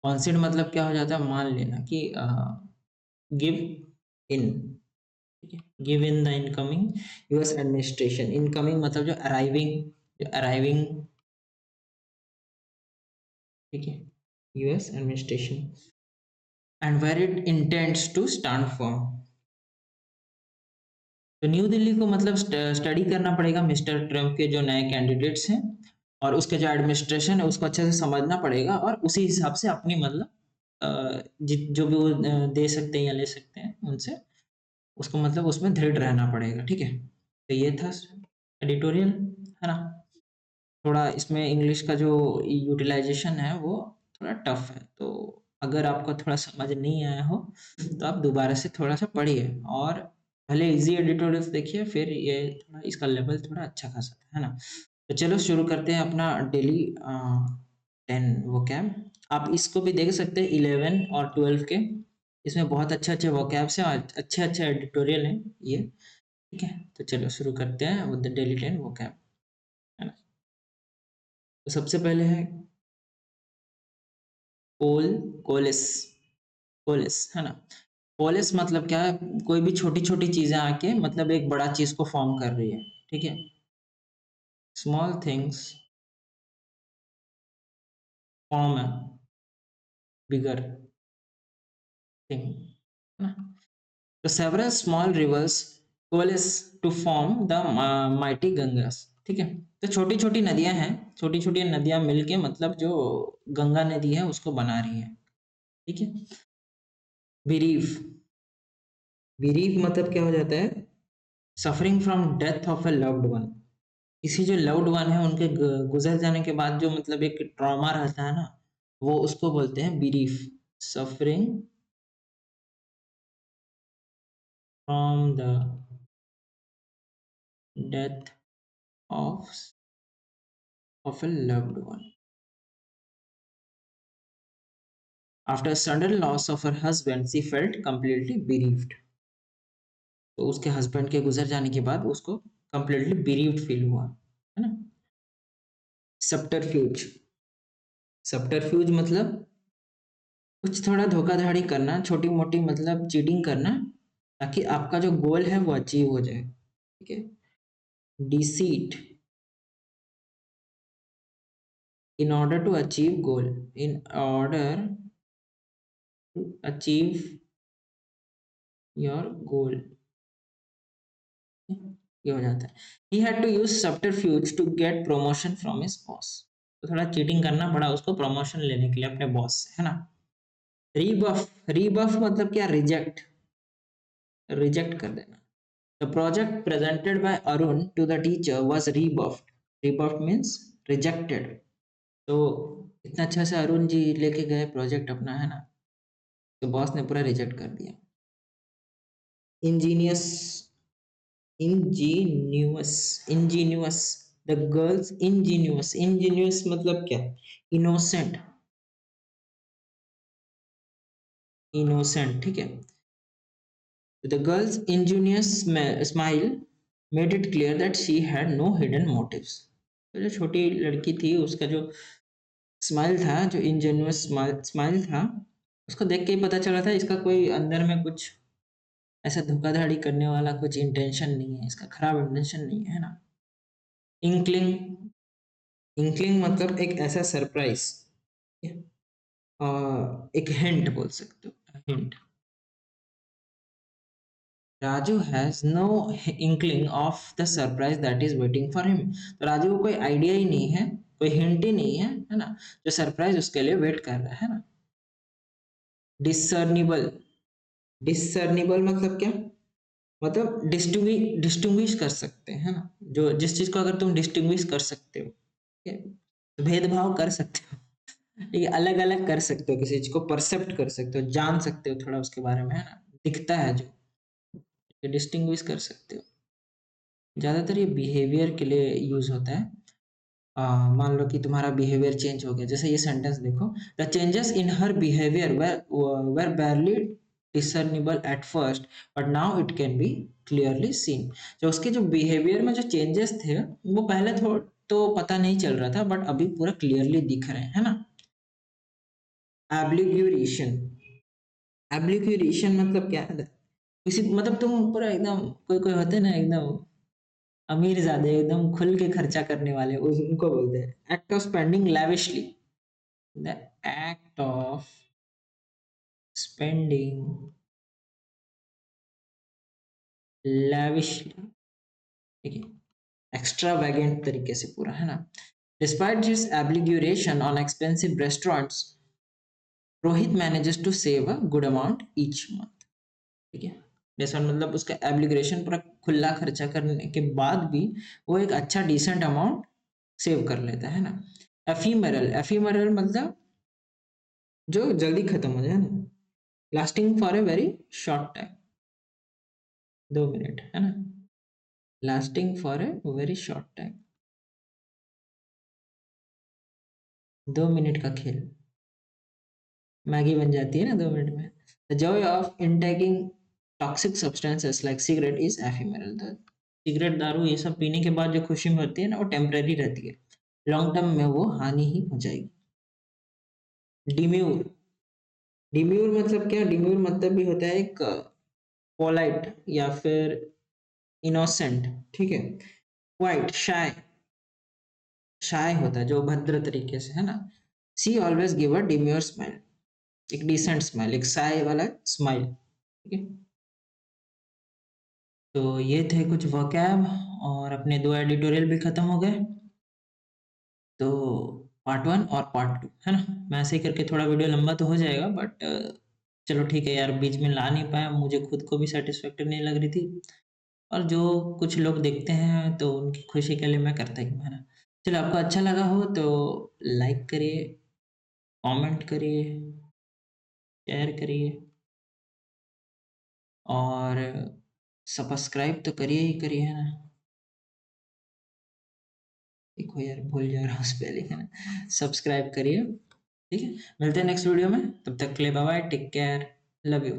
कॉन्सीड मतलब क्या हो जाता है, मान लेना कि गिव इन, ठीक है, give in the incoming US administration, incoming मतलब जो अराइविंग, जो अराइविंग, ठीक है, US administration and where it intends to stand for. तो न्यू दिल्ली को मतलब स्टडी करना पड़ेगा मिस्टर ट्रम्प के जो नए कैंडिडेट्स हैं और उसके जो एडमिनिस्ट्रेशन है उसको अच्छे से समझना पड़ेगा और उसी हिसाब से अपनी मतलब जो भी वो दे सकते हैं या ले सकते हैं उनसे, उसको मतलब उसमें दृढ़ रहना पड़ेगा, ठीक है। तो ये था एडिटोरियल, है ना। थोड़ा इसमें इंग्लिश का जो यूटिलाइजेशन है वो थोड़ा टफ है, तो अगर आपको थोड़ा समझ नहीं आया हो तो आप दोबारा से थोड़ा सा पढ़िए और पहले इजी एडिटोरियल्स देखिए, फिर ये थोड़ा इसका लेवल थोड़ा अच्छा खासा है ना। तो चलो शुरू करते हैं अपना डेली 10 वोकैब। आप इसको भी देख सकते हैं 11 और 12 के, इसमें बहुत अच्छे अच्छे वोकैब्स हैं और अच्छे अच्छे एडिटोरियल हैं ये, ठीक है। तो चलो शुरू करते हैं विद द डेली 10 वोकैब, है ना। तो सबसे पहले है कोल, कोलिस, कोलिस, है ना। कोलिस मतलब क्या है, कोई भी छोटी छोटी चीजें आके मतलब एक बड़ा चीज को फॉर्म कर रही है, ठीक है। स्मॉल थिंग्स फॉर्म है बिगर थिंग, है ना। तो several small rivers coalesce to form the mighty Gangas, ठीक है। तो छोटी छोटी नदियां हैं, छोटी छोटी नदियां मिलके मतलब जो गंगा नदी है उसको बना रही है, ठीक है। बिरीफ, बिरीफ मतलब क्या हो जाता है, suffering from death of A loved one, किसी जो लव्ड वन है उनके गुजर जाने के बाद जो मतलब एक ट्रॉमा रहता है ना, वो उसको बोलते हैं grief, suffering from the death of a loved one. After sudden loss of her husband, she felt completely bereaved. तो उसके हस्बैंड के गुजर जाने के बाद उसको completely bereaved फील हुआ, है ना। सब्टरफ्यूज, सब्टरफ्यूज मतलब कुछ थोड़ा धोखाधड़ी करना, छोटी मोटी मतलब चीटिंग करना, ताकि आपका जो गोल है वो अचीव हो जाए, ठीक है। Deceit, in order to achieve goal, in order to achieve your goal, ये हो जाता है। He had to use subterfuge to get promotion from his boss. तो थोड़ा चीटिंग करना पड़ा उसको प्रमोशन लेने के लिए अपने बॉस से, है ना। रीबफ, रीबफ मतलब क्या, रिजेक्ट, रिजेक्ट कर देना। The project presented by Arun to the teacher was rebuffed. Rebuffed means rejected. तो इतना अच्छा से अरुण जी लेके गए प्रोजेक्ट अपना, है ना, तो बॉस ने पूरा रिजेक्ट कर दिया। Ingenious, ingenuous, ingenuous, the girl's ingenuous, ingenuous मतलब क्या? इनोसेंट, इनोसेंट, ठीक है। The girl's ingenious smile made it clear that she had no hidden motives. तो जो छोटी लड़की थी उसका जो स्माइल था, जो इंजेन्युअस स्माइल था, उसको देख के ही पता चला था इसका कोई अंदर में कुछ ऐसा धोखाधड़ी करने वाला कुछ इंटेंशन नहीं है, इसका खराब इंटेंशन नहीं है ना। इंक्लिंग, इंक्लिंग मतलब एक ऐसा सरप्राइज, एक हिंट बोल सकते हो, hint. Raju has no inkling of the surprise that is waiting for him. तो राजू को कोई आइडिया ही नहीं है, कोई हिंट ही नहीं है ना, जो सरप्राइज उसके लिए वेट कर रहा है ना। डिसर्निबल, डिसर्निबल मतलब क्या? मतलब डिस्टिंग्विश कर सकते हैं ना, जो जिस चीज को अगर तुम डिस्टिंग्विश कर सकते हो, ठीक है, तो भेदभाव कर सकते हो, ठीक है, अलग अलग कर सकते हो, किसी चीज को परसेप्ट कर सकते हो, जान सकते हो थोड़ा उसके बारे में, है ना, दिखता है जो, डिस्टिंग्विश कर सकते हो। ज्यादातर ये बिहेवियर के लिए यूज होता है। मान लो कि तुम्हारा बिहेवियर चेंज हो गया, जैसे ये सेंटेंस देखो, the changes in her behaviour were barely discernible at first but now it can be clearly seen। जो उसके जो बिहेवियर में जो चेंजेस थे वो पहले तो पता नहीं चल रहा था, बट अभी पूरा क्लियरली दिख रहे हैं, है ना। एब्लिग्यूरेशन, एब्लिग्यूरेशन मतलब क्या है? किसी मतलब तुम पूरा एकदम, कोई कोई होते हैं ना एकदम अमीर ज्यादा, एकदम खुल के खर्चा करने वाले, उनको बोलते हैं act of spending lavishly, the act of spending lavishly, ठीक है, एक्स्ट्रावेगेंट तरीके से पूरा, है ना। Despite this obligation on expensive restaurants, Rohit manages to save a good amount each month, ठीक है। जैसा मतलब उसका एब्लिगेशन पूरा खुला खर्चा करने के बाद भी वो एक अच्छा डिसेंट अमाउंट सेव कर लेता है ना। एफीमरल, एफीमरल मतलब जो जल्दी खत्म हो जाए ना, lasting for a very short time, 2 minute, है ना, lasting for a very short time, 2 minute का खेल, मैगी बन जाती है ना 2 मिनट में। The joy of intaking toxic substances like cigarette is ephemeral. Cigarette, दारू ये सब पीने के बाद जो खुशी मिलती है ना, वो टेम्परेरी रहती है, लॉन्ग टर्म में वो हानि ही हो जाएगी। डिम्यूर, डिम्यूर मतलब क्या? डिम्यूर मतलब भी होता है एक पोलाइट या फिर इनोसेंट, ठीक है। क्वाइट, शाय, शाय होता है जो भद्र तरीके से, है ना। सी always give a demure smile, एक डिसेंट स्माइल, एक साय वाला स्माइल, ठीक है। तो ये थे कुछ वोकैब, और अपने 2 एडिटोरियल भी खत्म हो गए। तो पार्ट 1 और पार्ट 2, है ना, मैं ऐसे ही करके थोड़ा वीडियो लंबा तो हो जाएगा, बट चलो ठीक है यार, बीच में ला नहीं पाया, मुझे खुद को भी सेटिस्फैक्टरी नहीं लग रही थी, और जो कुछ लोग देखते हैं तो उनकी खुशी के लिए मैं करता ही हूँ, है ना। चलो, आपको अच्छा लगा हो तो लाइक करिए, कमेंट करिए, शेयर करिए, और सब्सक्राइब तो करिए ही करिए, है ना। देखो यार, भूल जा रहा हूँ स्पेलिंग, है ना, सब्सक्राइब करिए, ठीक है। मिलते हैं नेक्स्ट वीडियो में, तब तक के लिए bye bye, take care, love you.